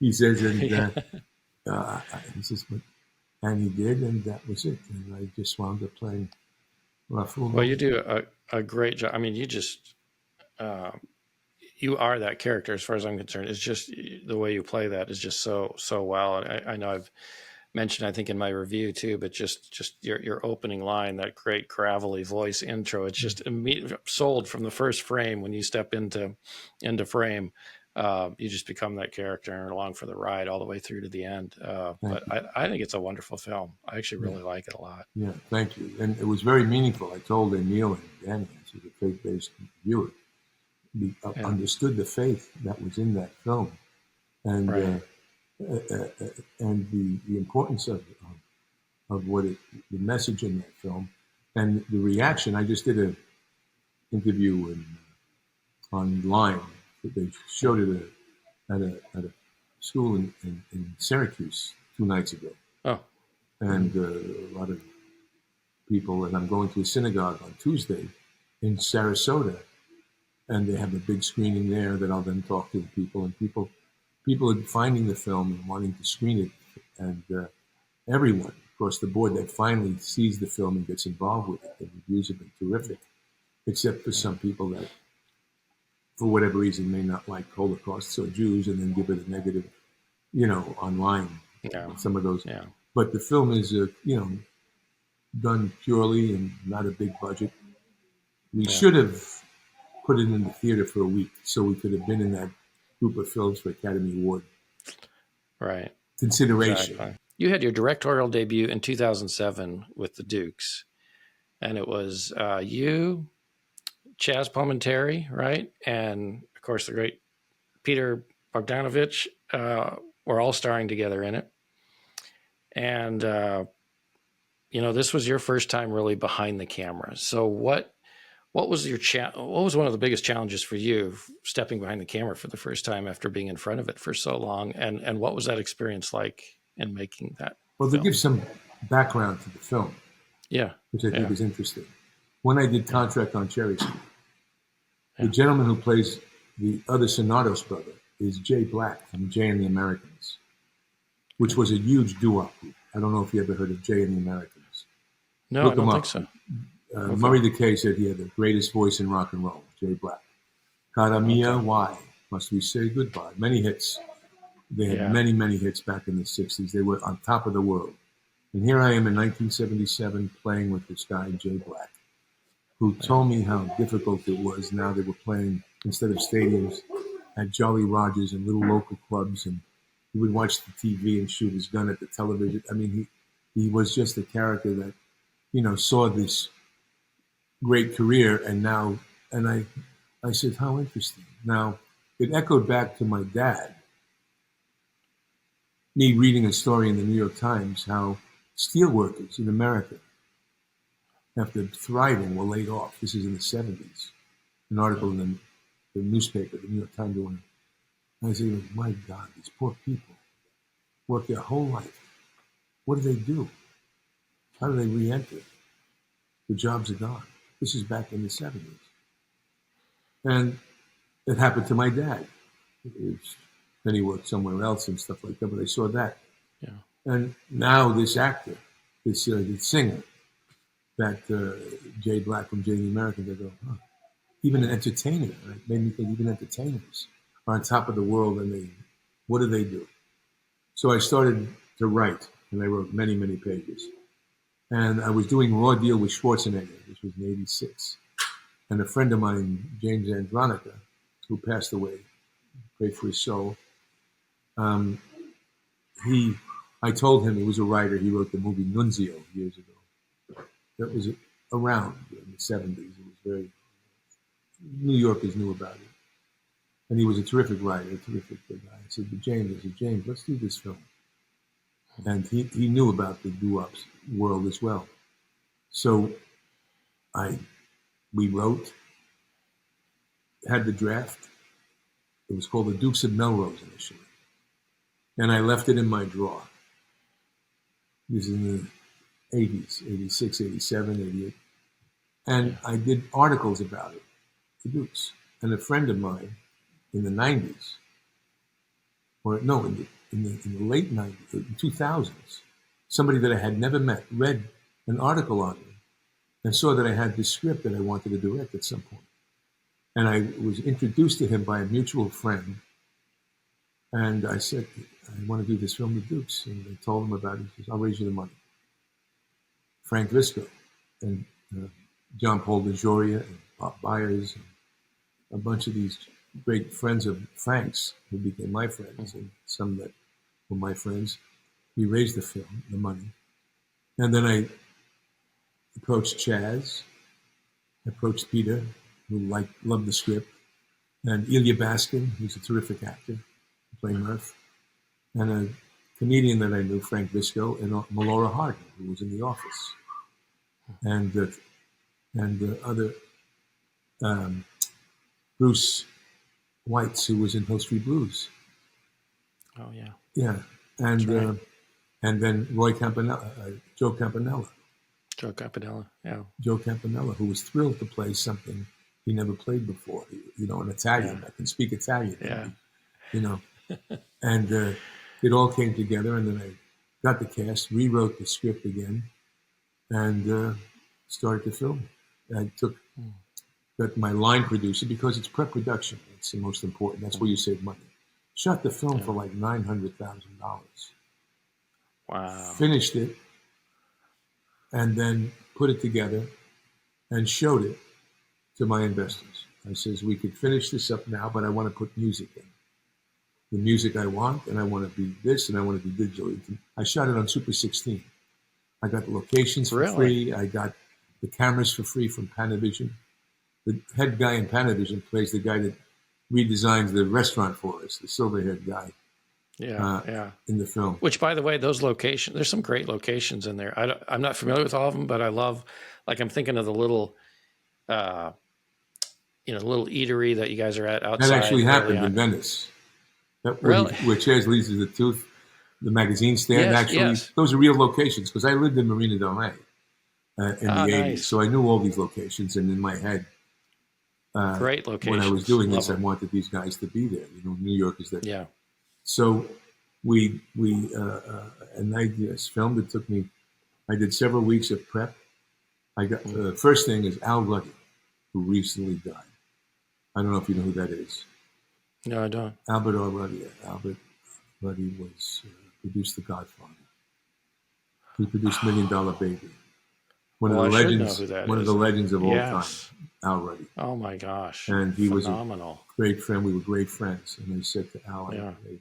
He says, and Yeah. he says, and he did, and that was it. And I just wound up playing Rafael. Well, you do a great job. I mean, uh, you are that character as far as I'm concerned. It's just the way you play that is just so well. And I know I've mentioned, I think in my review too, but just your opening line, that great gravelly voice intro, it's just sold from the first frame. When you step into frame, you just become that character and along for the ride all the way through to the end. But I think it's a wonderful film. I actually really like it a lot. Yeah, thank you. And it was very meaningful. I told Emil and Danny, I was a faith-based viewer, understood the faith that was in that film, and Right. And the importance of what the message in that film, and the reaction. I just did an interview online. They showed it at a school in Syracuse 2 nights ago, Oh, and a lot of people. And I'm going to a synagogue on Tuesday in Sarasota, and they have a big screening there that I'll then talk to the people, and people are finding the film and wanting to screen it, and everyone across the board that finally sees the film and gets involved with it. The reviews have been terrific, except for some people that, for whatever reason, may not like Holocausts or Jews and then give it a negative, online. yeah. Some of those. Yeah. But the film is, done purely and not a big budget. We should have put it in the theater for a week so we could have been in that group of films for Academy Award Right. consideration. Exactly. You had your directorial debut in 2007 with The Dukes, and it was you, Chaz Palminteri, right? And of course, the great Peter Bogdanovich were all starring together in it. And, this was your first time really behind the camera. So what was what was one of the biggest challenges for you stepping behind the camera for the first time after being in front of it for so long? And what was that experience like in making that Well, to film? give some background to the film, Yeah. which I think is interesting. When I did Contract on Cherry Street, the gentleman who plays the other Sonatos brother is Jay Black from Jay and the Americans, which was a huge doo-wop group. I don't know if you ever heard of Jay and the Americans. No, Look I don't him think up. so. Murray Decay said he had the greatest voice in rock and roll, Jay Black. Cara Mia, Why? Must We Say Goodbye? Many hits. They had many, many hits back in the 60s. They were on top of the world. And here I am in 1977 playing with this guy, Jay Black, who told me how difficult it was. Now they were playing, instead of stadiums, at Jolly Rogers and little local clubs. And he would watch the TV and shoot his gun at the television. I mean, he was just a character that, saw this great career. And I said, how interesting. Now, it echoed back to my dad, me reading a story in the New York Times, how steelworkers in America, after thriving, were laid off. This is in the 70s. An article in the newspaper, the New York Times, doing it. I said, my God, these poor people work their whole life. What do they do? How do they re-enter? The jobs are gone. This is back in the 70s. And it happened to my dad. Then he worked somewhere else and stuff like that, but I saw that. Yeah. And now this actor, this singer, that Jay Black from Jay and the Americans, I go, even an entertainer, right? Made me think even entertainers are on top of the world, and what do they do? So I started to write, and I wrote many, many pages. And I was doing Raw Deal with Schwarzenegger, which was in '86. And a friend of mine, James Andronica, who passed away, pray for his soul, I told him, he was a writer, he wrote the movie Nunzio years ago. That was around in the 70s. It was very, New Yorkers knew about it. And he was a terrific writer, a terrific guy. I said, James, let's do this film. And he knew about the doo-wops world as well. So we wrote, had the draft. It was called The Dukes of Melrose initially. And I left it in my drawer. This is in the 80s, 86, 87, 88. And I did articles about it, the Dukes. And a friend of mine in the 90s, or no, in the late 90s, 2000s, somebody that I had never met read an article on me and saw that I had this script that I wanted to direct at some point. And I was introduced to him by a mutual friend. And I said, I want to do this film, The Dukes. And I told him about it. He says, I'll raise you the money. Frank Visco and John Paul DeJoria and Bob Byers and a bunch of these great friends of Frank's who became my friends and some that were my friends. We raised the film, the money. And then I approached Chaz, approached Peter, who loved the script, and Ilya Baskin, who's a terrific actor, playing Murph, and a comedian that I knew, Frank Visco, and Melora Hardin, who was in The Office, and other Bruce Whites, who was in Hill Street Blues. Oh yeah, yeah, and right. And then Roy Campanella, Joe Campanella. Joe Campanella, yeah. Joe Campanella, who was thrilled to play something he never played before. You know, an Italian. Yeah. I can speak Italian. Yeah. You know, and it all came together, and then I got the cast, rewrote the script again, and started to film. I got my line producer, because it's pre-production. It's the most important. That's where you save money. Shot the film for like $900,000. Wow. Finished it, and then put it together and showed it to my investors. I says, we could finish this up now, but I want to put music in. The music I want, and I want to be this, and I want to be digitally. I shot it on Super 16. I got the locations for free. I got the cameras for free from Panavision. The head guy in Panavision plays the guy that redesigns the restaurant for us, the silver-haired guy. In the film. Which, by the way, those locations, there's some great locations in there. I'm not familiar with all of them, but I love, like, I'm thinking of the little, little eatery that you guys are at outside. That actually happened in Venice. Really? Where Chaz leads to the Tooth, the magazine stand. Those are real locations, because I lived in Marina del Rey in the 80s. Nice. So I knew all these locations, and in my head, great locations. When I was doing this, I wanted these guys to be there. New York is there. Yeah. So and I just filmed. It took me, I did several weeks of prep. I got, the first thing is Al Ruddy, who recently died. I don't know if you know who that is. No, I don't. Albert R. Ruddy. Albert Ruddy produced The Godfather. He produced $1 Million Baby. One of the legends of all time, Al Ruddy. Oh my gosh. And he phenomenal. Was a great friend. We were great friends. And I said to Al, hey,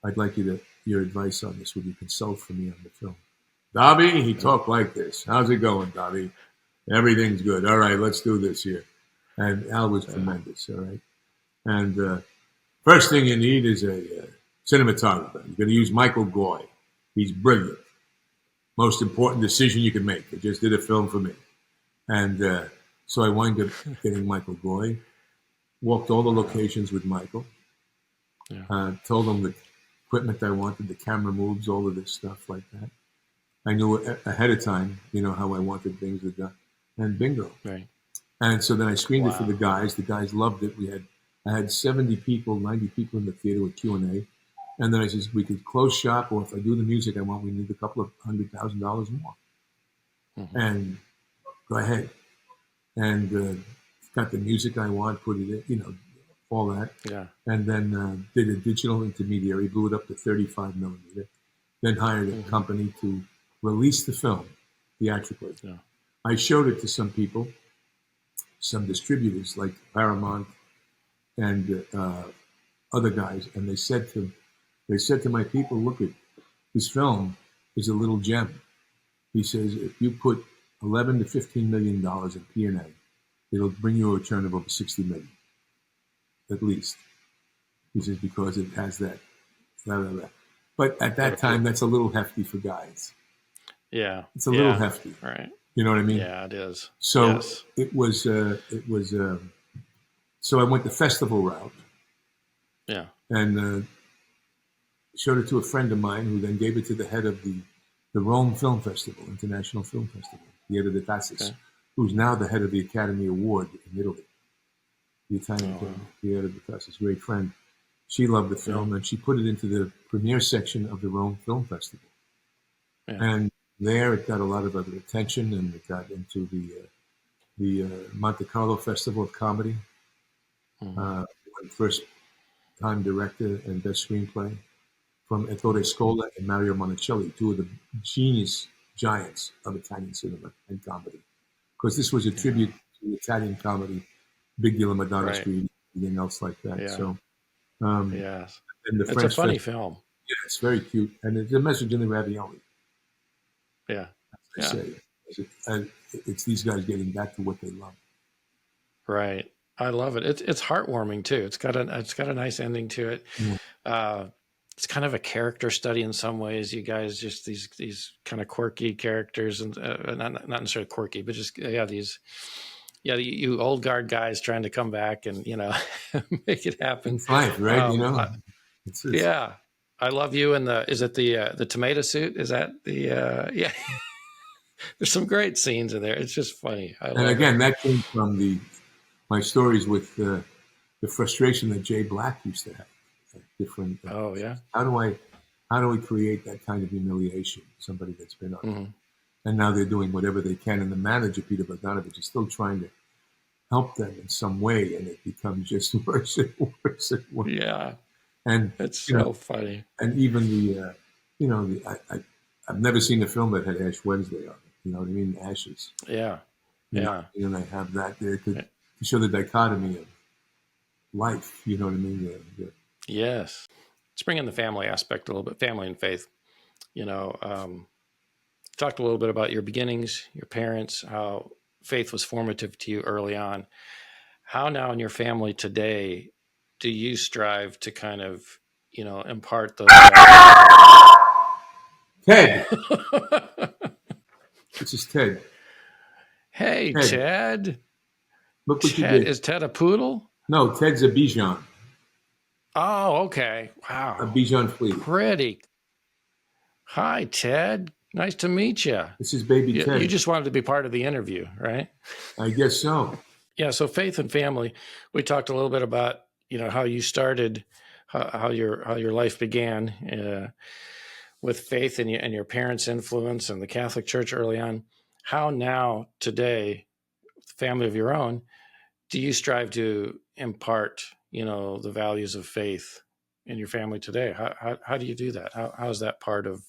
I'd like your advice on this. Would you consult for me on the film? Davi, he talked like this. How's it going, Davi? Everything's good. All right, let's do this here. And Al was tremendous, all right? And first thing you need is a cinematographer. You're going to use Michael Goy. He's brilliant. Most important decision you can make. They just did a film for me. And so I wound up getting Michael Goy, walked all the locations with Michael, told him the equipment I wanted, the camera moves, all of this stuff like that. I knew ahead of time, how I wanted things to done. And bingo. Right. And so then I screened it for the guys. The guys loved it. I had 70 people, 90 people in the theater with Q&A. And then I said, we could close shop, or if I do the music I want, we need a couple of $100,000 more. Mm-hmm. And go ahead. And got the music I want, put it in, all that. Yeah. And then did a digital intermediary, blew it up to 35 millimeter. Then hired a company to release the film theatrically. Yeah. I showed it to some people, some distributors like Paramount and other guys, and they said to my people, look, at this film is a little gem. He says, if you put $11 to $15 million in P&A, it'll bring you a return of over $60 million, at least. He says, because it has that. Blah, blah, blah. But at that time, that's a little hefty for guys. Yeah, it's a little hefty. Right. You know what I mean? Yeah, it is. So it was. So I went the festival route. Yeah. And showed it to a friend of mine, who then gave it to the head of the the Rome Film Festival, International Film Festival, Piero de Tassis, Okay. who's now the head of the Academy Award in Italy, the Italian Oh, wow. Academy, Piero de Tassis, great friend. She loved the film, and she put it into the premiere section of the Rome Film Festival. Yeah. And there it got a lot of other attention, and it got into the Monte Carlo Festival of Comedy, first time director and best screenplay from Ettore Scola and Mario Monicelli, two of the genius giants of Italian cinema and comedy. Because this was a tribute to Italian comedy, Big Deal of Madonna Street, anything else like that. Yeah. So, Yes. and the It's French a funny film. Yeah, it's very cute, and it's a message in the ravioli. Yeah. As I say, it's these guys getting back to what they love. Right. I love it. It's heartwarming too. It's got a nice ending to it. It's kind of a character study in some ways. You guys just these kind of quirky characters, and not necessarily quirky, but just you old guard guys trying to come back and make it happen. It's life, right? It's yeah. I love you and is it the tomato suit? Is that the yeah? There's some great scenes in there. It's just funny. And again, that came from my stories with the frustration that Jay Black used to have. Different. Oh yeah. How do we create that kind of humiliation? Somebody that's been on, and now they're doing whatever they can, and the manager Peter Bogdanovich is still trying to help them in some way, and it becomes just worse and worse and worse. Yeah. And it's so funny. And even I've never seen a film that had Ash Wednesday on it. You know what I mean? Ashes. Yeah. And I have that there to show the dichotomy of life. You know what I mean? Yes. Let's bring in the family aspect a little bit, family and faith. Talked a little bit about your beginnings, your parents, how faith was formative to you early on. How now in your family today do you strive to kind of, impart those? Ted. This is Ted. Hey, Ted. Look what you did. Is Ted a poodle? No, Ted's a Bichon. Oh, okay. Wow. A Bichon flea. Pretty. Hi, Ted. Nice to meet you. This is baby Ted. You just wanted to be part of the interview, right? I guess so. Yeah. So faith and family, we talked a little bit about, how you started, how your life began with faith and your parents' influence and the Catholic Church early on. How now today, family of your own, do you strive to impart, the values of faith in your family today? How do you do that? How is that part of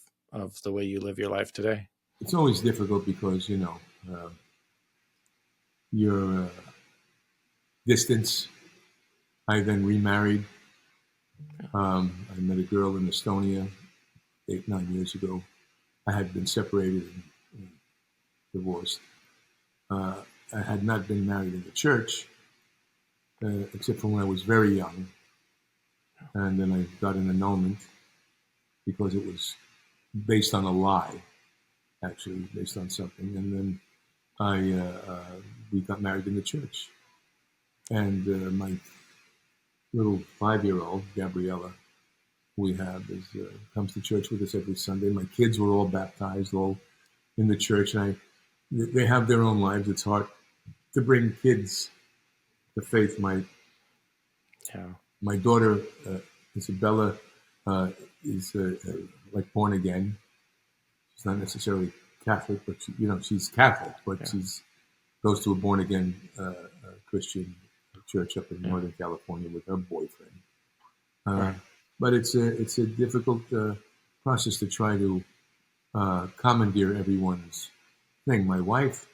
the way you live your life today? It's always difficult because, your distance. I then remarried. I met a girl in Estonia 8-9 years ago. I had been separated and divorced. I had not been married in the church, except for when I was very young. And then I got an annulment because it was based on a lie, actually, based on something. And then we got married in the church. And my little 5-year-old, Gabriella, we have, comes to church with us every Sunday. My kids were all baptized, all in the church. And they have their own lives. It's hard to bring kids to faith. My daughter, Isabella, is like born again. She's not necessarily Catholic, but she's Catholic, but she's goes to a born again Christian church up in Northern California with her boyfriend. But it's a difficult process to try to commandeer everyone's thing. My wife,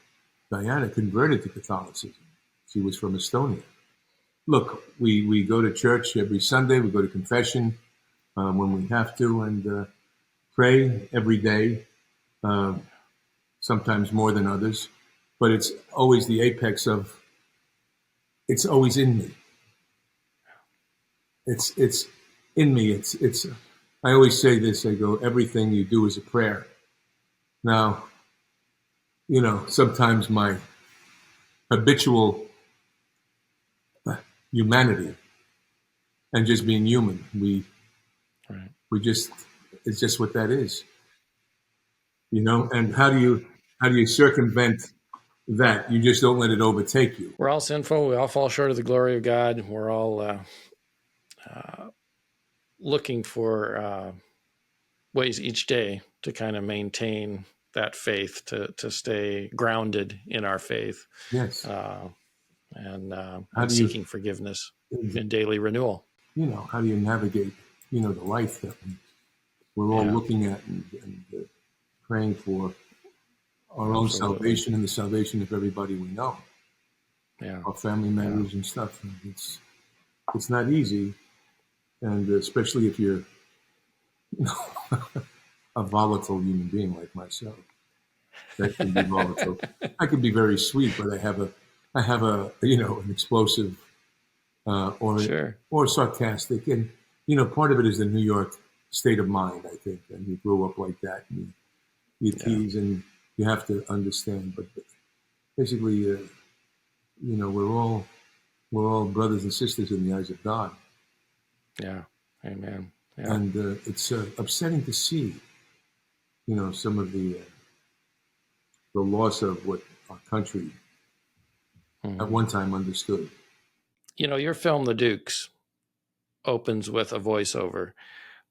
Diana, converted to Catholicism. She was from Estonia. Look, we go to church every Sunday. We go to confession when we have to, and pray every day, sometimes more than others. But it's always the apex of, it's always in me. It's in me. It's. I always say this. I go, everything you do is a prayer. Now, sometimes my habitual humanity and just being human, it's just what that is. And how do you circumvent that? You just don't let it overtake you. We're all sinful. We all fall short of the glory of God. We're all looking for ways each day to kind of maintain that faith, to stay grounded in our faith, Yes. and How and do you, seeking forgiveness in daily renewal. how do you navigate, the life that we're all Yeah, looking at and praying for our own absolutely. salvation and the salvation of everybody we know, Yeah, our family yeah, members and stuff. And it's not easy, and especially if you're a volatile human being like myself, that can be volatile. I can be very sweet, but I have a an explosive or sure. sarcastic, and part of it is the New York state of mind, I think, and you grew up like that, and you Yeah, tease, and you have to understand. But basically, we're all brothers and sisters in the eyes of God, yeah. Amen. Yeah. and it's upsetting to see, some of the loss of what our country at Mhm. one time understood. Your film, The Dukes, opens with a voiceover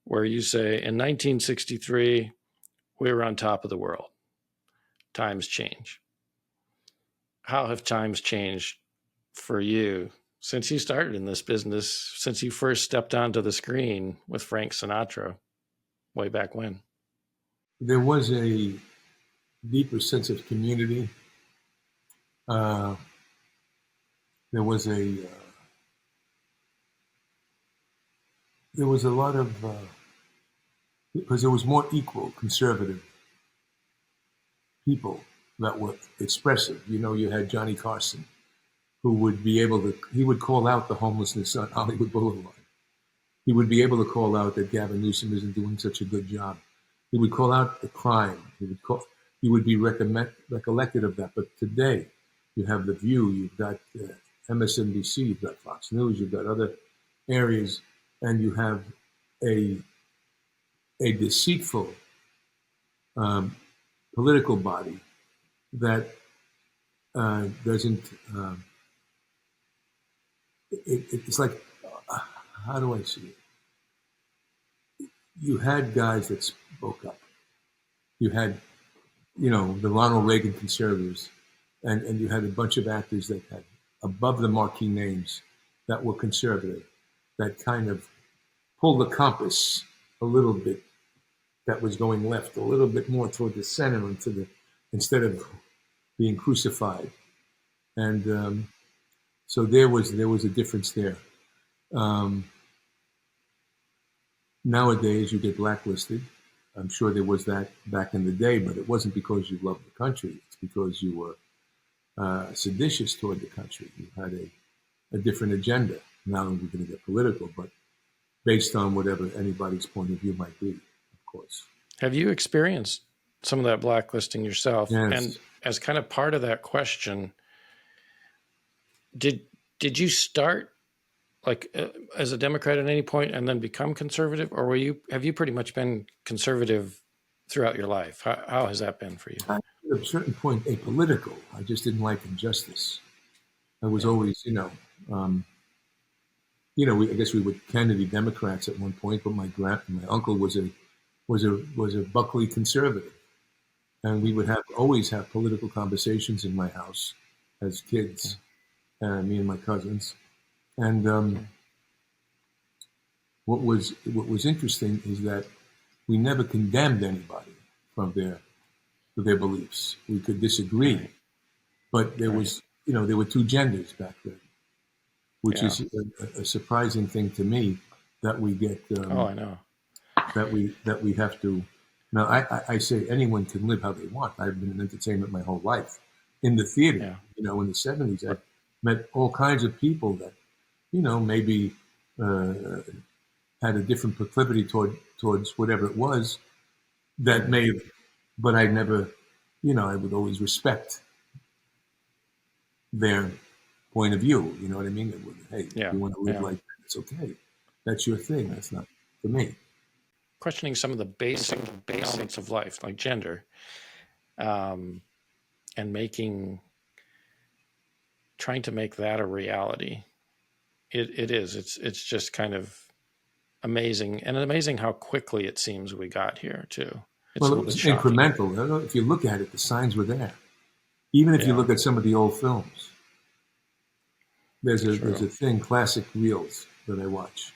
where you say, in 1963, we were on top of the world. Times change. How have times changed for you since you started in this business, since you first stepped onto the screen with Frank Sinatra way back when? There was a deeper sense of community. Uh, there was a lot of because there was more equal conservative people that were expressive. You had Johnny Carson, who would be able to, he would call out the homelessness on Hollywood Boulevard. He would be able to call out that Gavin Newsom isn't doing such a good job. He would call out the crime. He would be recollected of that. But today, you have The View, you've got MSNBC, you've got Fox News, you've got other areas, and you have a deceitful um, political body that doesn't. It's like, how do I see it? You had guys that spoke up. You had, the Ronald Reagan conservatives, and you had a bunch of actors that had above the marquee names that were conservative, that kind of pulled the compass a little bit, that was going left a little bit more toward the center instead of being crucified. And so there was a difference there. Um, Nowadays, you get blacklisted. I'm sure there was that back in the day, but it wasn't because you loved the country. It's because you were seditious toward the country. You had a different agenda. Now we're going to get political, but based on whatever anybody's point of view might be, of course. Have you experienced some of that blacklisting yourself? And Yes. as kind of part of that question, did you start like as a Democrat at any point and then become conservative, or have you pretty much been conservative throughout your life? How has that been for you? At a certain point, apolitical. I just didn't like injustice. I was Yeah. always, um, I guess we were Kennedy Democrats at one point, but my uncle was a Buckley conservative, and we would always have political conversations in my house as Yeah. kids, me and my cousins. And what was interesting is that we never condemned anybody from their beliefs. We could disagree, Right. but there Right. was there were two genders back then, which Yeah. is a surprising thing to me that we get Oh, I know. that we have to. Now, I say anyone can live how they want. I've been in entertainment my whole life. In the theater, Yeah. in the '70s, I Right. met all kinds of people that, maybe uh, had a different proclivity towards whatever it was that may have, but I never, I would always respect their point of view. You know what I mean? Hey, if Yeah. you want to live Yeah. like that, it's okay. That's your thing. Yeah. That's not for me. questioning some of the basic elements of life, like gender, and trying to make that a reality. It is. It's just kind of amazing, and amazing how quickly it seems we got here too. It's Well, a it little was bit shocking. incremental. If you look at it, the signs were there. Even if you look at some of the old films, there's a thing, classic reels, that I watch.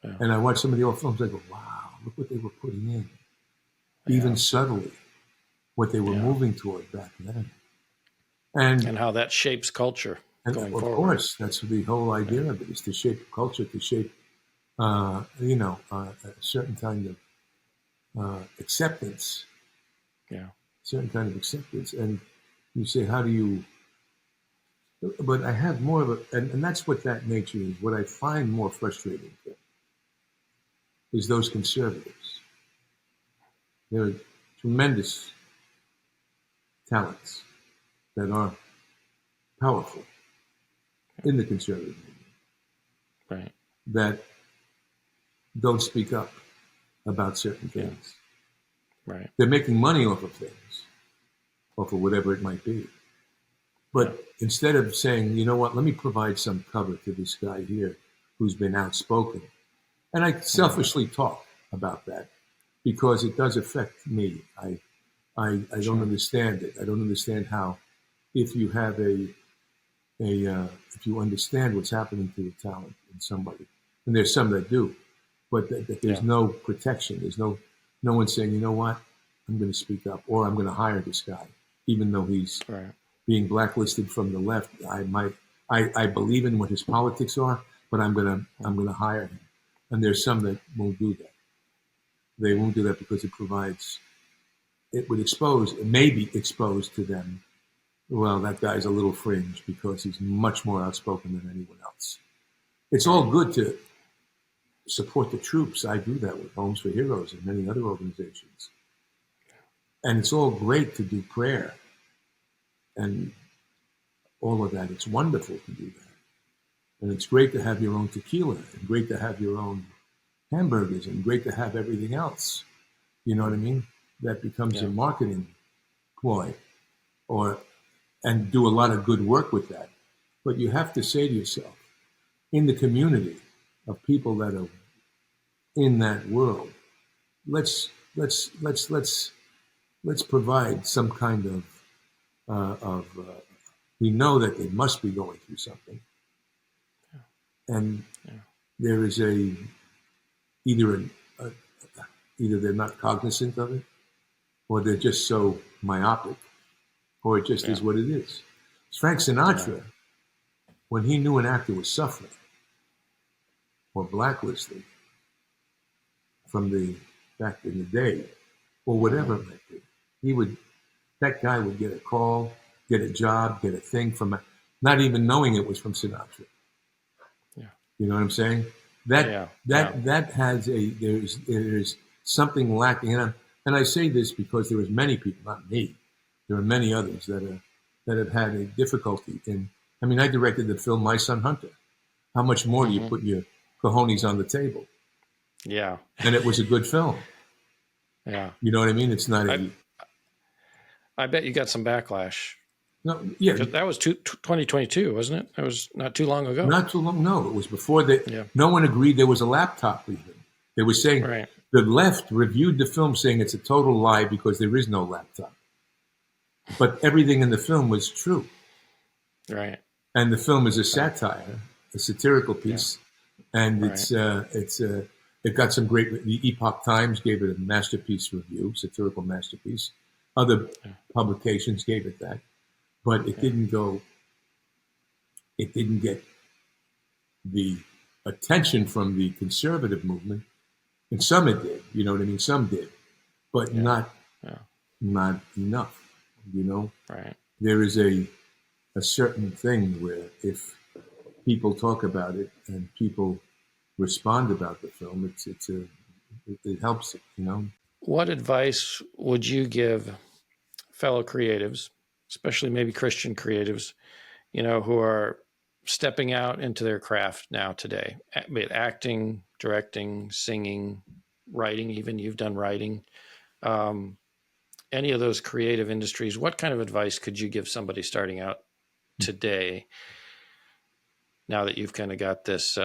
Yeah. And I watch some of the old films, I go, wow, look what they were putting in. Even subtly, what they were moving toward back then. And how that shapes culture going forward. Of course, that's the whole idea of it, is to shape culture, to shape, a certain kind of acceptance. Yeah. Certain kind of acceptance. And you say, how do you... But I have more of a... And that's what that nature is. What I find more frustrating is those conservatives. There are tremendous talents that are powerful in the conservative movement, right, that don't speak up about certain things. Right. They're making money off of things, off of whatever it might be. But instead of saying, you know what, let me provide some cover to this guy here who's been outspoken. And I selfishly talk about that because it does affect me. I don't understand it. I don't understand how, if you have if you understand what's happening to the talent in somebody, and there's some that do, but that there's no protection. There's no one saying, you know what, I'm going to speak up, or I'm going to hire this guy, even though he's being blacklisted from the left. I believe in what his politics are, but I'm going to hire him. And there's some that won't do that. They won't do that because it may be exposed to them. Well, that guy's a little fringe because he's much more outspoken than anyone else. It's all good to support the troops. I do that with Homes for Heroes and many other organizations. And it's all great to do prayer and all of that. It's wonderful to do that. And it's great to have your own tequila, and great to have your own hamburgers, and great to have everything else. You know what I mean? That becomes a marketing ploy, and do a lot of good work with that. But you have to say to yourself, in the community of people that are in that world, let's provide some kind of we know that they must be going through something, and there is either they're not cognizant of it, or they're just so myopic, or it just is what it is. Frank Sinatra, when he knew an actor was suffering or blacklisted from back in the day, or whatever it might be, that guy would get a call, get a job, get a thing from, not even knowing it was from Sinatra. Yeah. You know what I'm saying? That has there's something lacking. And I say this because there was many people, not me, there are many others that have had a difficulty in. I mean, I directed the film My Son Hunter. How much more do you put your cojones on the table? Yeah. And it was a good film. Yeah. You know what I mean? It's not I bet you got some backlash. No, yeah. That was 2022, wasn't it? That was not too long ago. Not too long. No, it was before that. Yeah. No one agreed there was a laptop even. They were saying the left reviewed the film saying it's a total lie because there is no laptop. But everything in the film was true. Right. And the film is a satire, a satirical piece, and it got some great. The Epoch Times gave it a masterpiece review, satirical masterpiece. Other publications gave it that, but it didn't go. It didn't get the attention from the conservative movement, and some it did. You know what I mean? Some did, but not enough. You know, there is a certain thing where if people talk about it and people respond about the film, it helps it, you know. What advice would you give fellow creatives, especially maybe Christian creatives, who are stepping out into their craft now today, be it acting, directing, singing, writing, even you've done writing, any of those creative industries, what kind of advice could you give somebody starting out today, now that you've kind of got this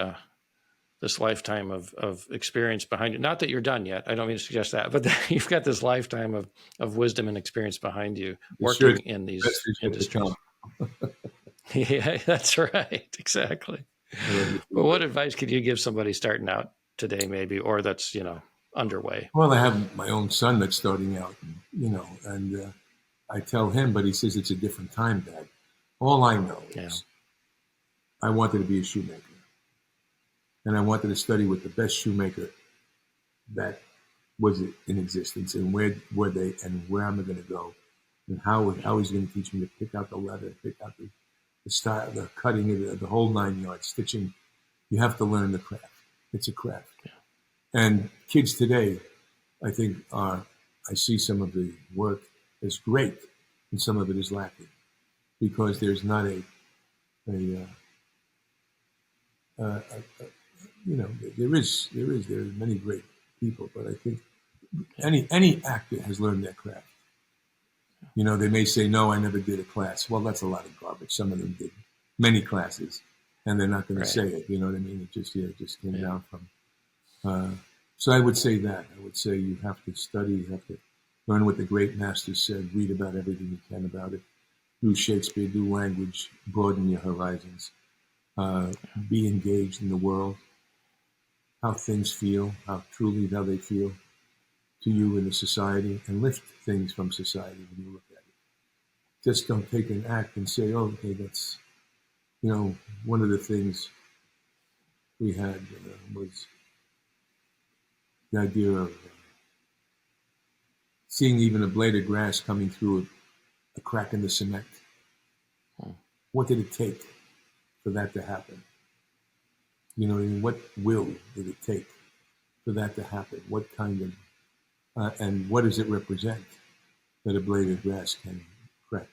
this lifetime of experience behind you? Not that you're done yet. I don't mean to suggest that, but you've got this lifetime of wisdom and experience behind you working in these industries. Yeah, that's right. Exactly. But what advice could you give somebody starting out today, maybe, or that's, underway? Well, I have my own son that's starting out, and I tell him, but he says it's a different time, Dad. All I know is I wanted to be a shoemaker, and I wanted to study with the best shoemaker that was in existence, and where were they, and where am I going to go, and how he's going to teach me to pick out the leather, pick out the style, the cutting, the whole 9 yards, stitching. You have to learn the craft. It's a craft. Yeah. And kids today, I think, I see some of the work as great, and some of it is lacking, because there's not there are many great people, but I think any actor has learned their craft. They may say, no, I never did a class. Well, that's a lot of garbage. Some of them did many classes, and they're not going to say it. You know what I mean? It just came down from. So I would say that. I would say you have to study. You have to learn what the great masters said. Read about everything you can about it. Do Shakespeare. Do language. Broaden your horizons. Be engaged in the world. How things feel. How they feel to you in the society, and lift things from society when you look at it. Just don't take an act and say, oh, okay, that's, one of the things we had was the idea of seeing even a blade of grass coming through a crack in the cement. What did it take for that to happen? What will did it take for that to happen? What kind of and what does it represent that a blade of grass can crack?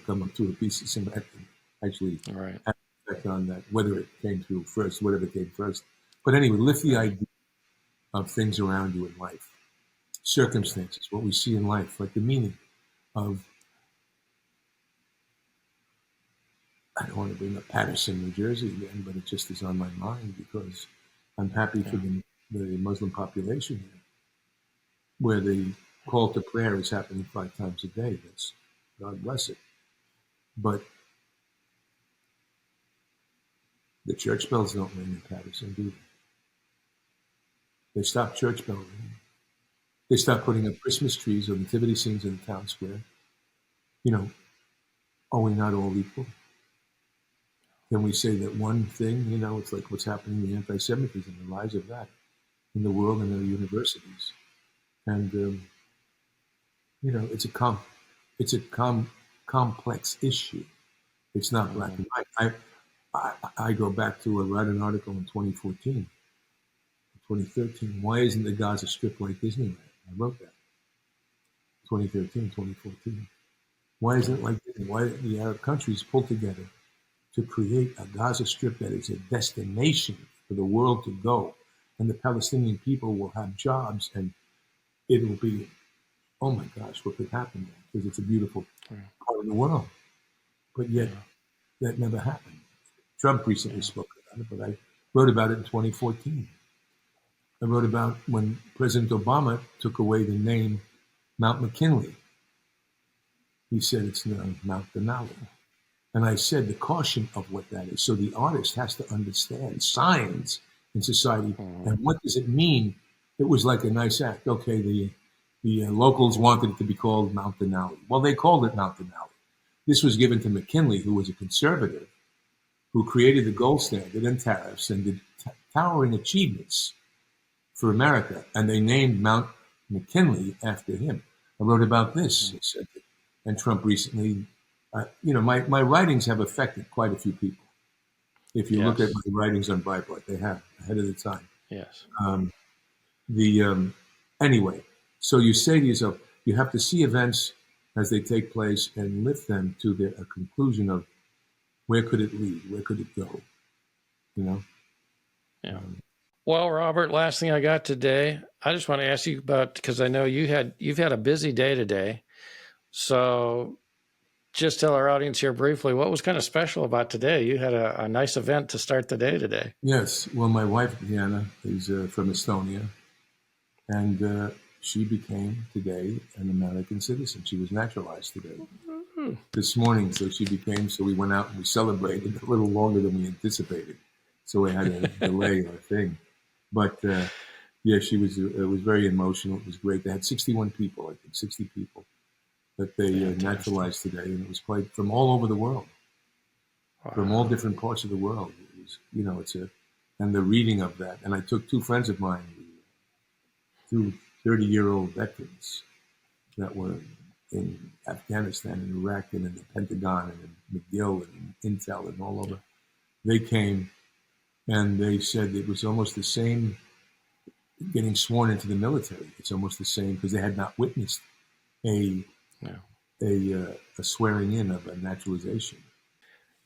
Come up through a piece of cement and actually have an effect on that, whether it came through first, whatever came first. But anyway, lift the idea of things around you in life, circumstances, what we see in life, like the meaning of, I don't want to bring up Patterson, New Jersey again, but it just is on my mind because I'm happy for the Muslim population here, where the call to prayer is happening 5 times a day. That's, God bless it. But the church bells don't ring in Patterson, do they? They stopped church bell ringing. They stopped putting up Christmas trees or nativity scenes in the town square. Are we not all equal? Can we say that one thing, it's like what's happening in the anti-Semitism, the rise of that in the world and in the universities. And, it's a complex issue. It's not black and white. I go back to write an article in 2014, 2013. Why isn't the Gaza Strip like Disneyland? I wrote that. 2013, 2014. Why isn't it like Disney? Why did the Arab countries pull together to create a Gaza Strip that is a destination for the world to go, and the Palestinian people will have jobs, and it will be, oh my gosh, what could happen there? Because it's a beautiful part of the world. But yet, that never happened. Trump recently spoke about it, but I wrote about it in 2014. I wrote about when President Obama took away the name Mount McKinley. He said it's Mount Denali. And I said the caution of what that is. So the artist has to understand science in society. And what does it mean? It was like a nice act. Okay, the locals wanted it to be called Mount Denali. Well, they called it Mount Denali. This was given to McKinley, who was a conservative, who created the gold standard and tariffs and did towering achievements for America. And they named Mount McKinley after him. I wrote about this. And Trump recently, my writings have affected quite a few people. If you look at my writings on Breitbart, they have ahead of the time. Yes. Anyway, so you say to yourself, you have to see events as they take place and lift them to a conclusion of where could it lead, where could it go, Yeah. Well, Robert, last thing I got today, I just want to ask you about, because I know you've had a busy day today. So just tell our audience here briefly, what was kind of special about today? You had a nice event to start the day today. Yes. Well, my wife, Diana, is from Estonia, and she became today an American citizen. She was naturalized today. This morning, so we went out and we celebrated a little longer than we anticipated. So we had to delay our thing. But yeah, it was very emotional. It was great. They had 61 people, I think, 60 people that they naturalized today. And it was quite from all over the world, from all different parts of the world. It was, and the reading of that. And I took two friends of mine, two 30-year-old veterans that were in Afghanistan and Iraq and in the Pentagon and in McGill and in Intel and all over. They came and they said it was almost the same getting sworn into the military. It's almost the same because they had not witnessed a swearing in of a naturalization.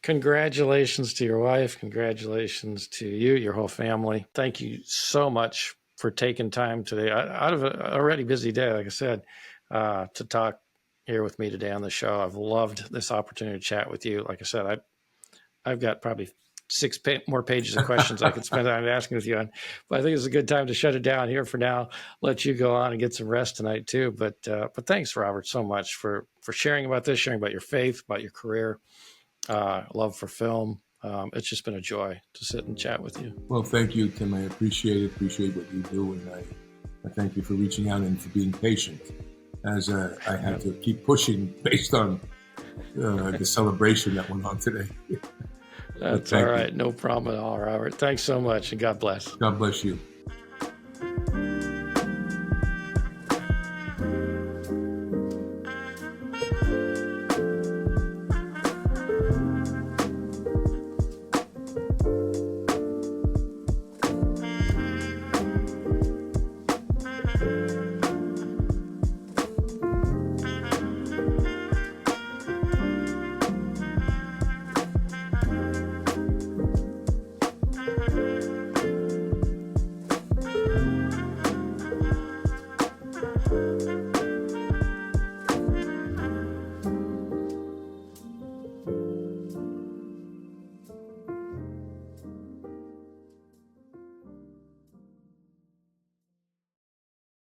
Congratulations to your wife. Congratulations to you, your whole family. Thank you so much for taking time today out of an already busy day, like I said, to talk here with me today on the show. I've loved this opportunity to chat with you. Like I said, I've got probably 6 more pages of questions I could spend time asking with you on, but I think it's a good time to shut it down here for now. Let you go on and get some rest tonight too. But thanks, Robert, so much for sharing about this, sharing about your faith, about your career, love for film. It's just been a joy to sit and chat with you. Well, thank you, Tim. I appreciate what you do, and I thank you for reaching out and for being patient, as I had to keep pushing based on the celebration that went on today. That's all right. No problem at all, Robert. Thanks so much, and God bless. God bless you.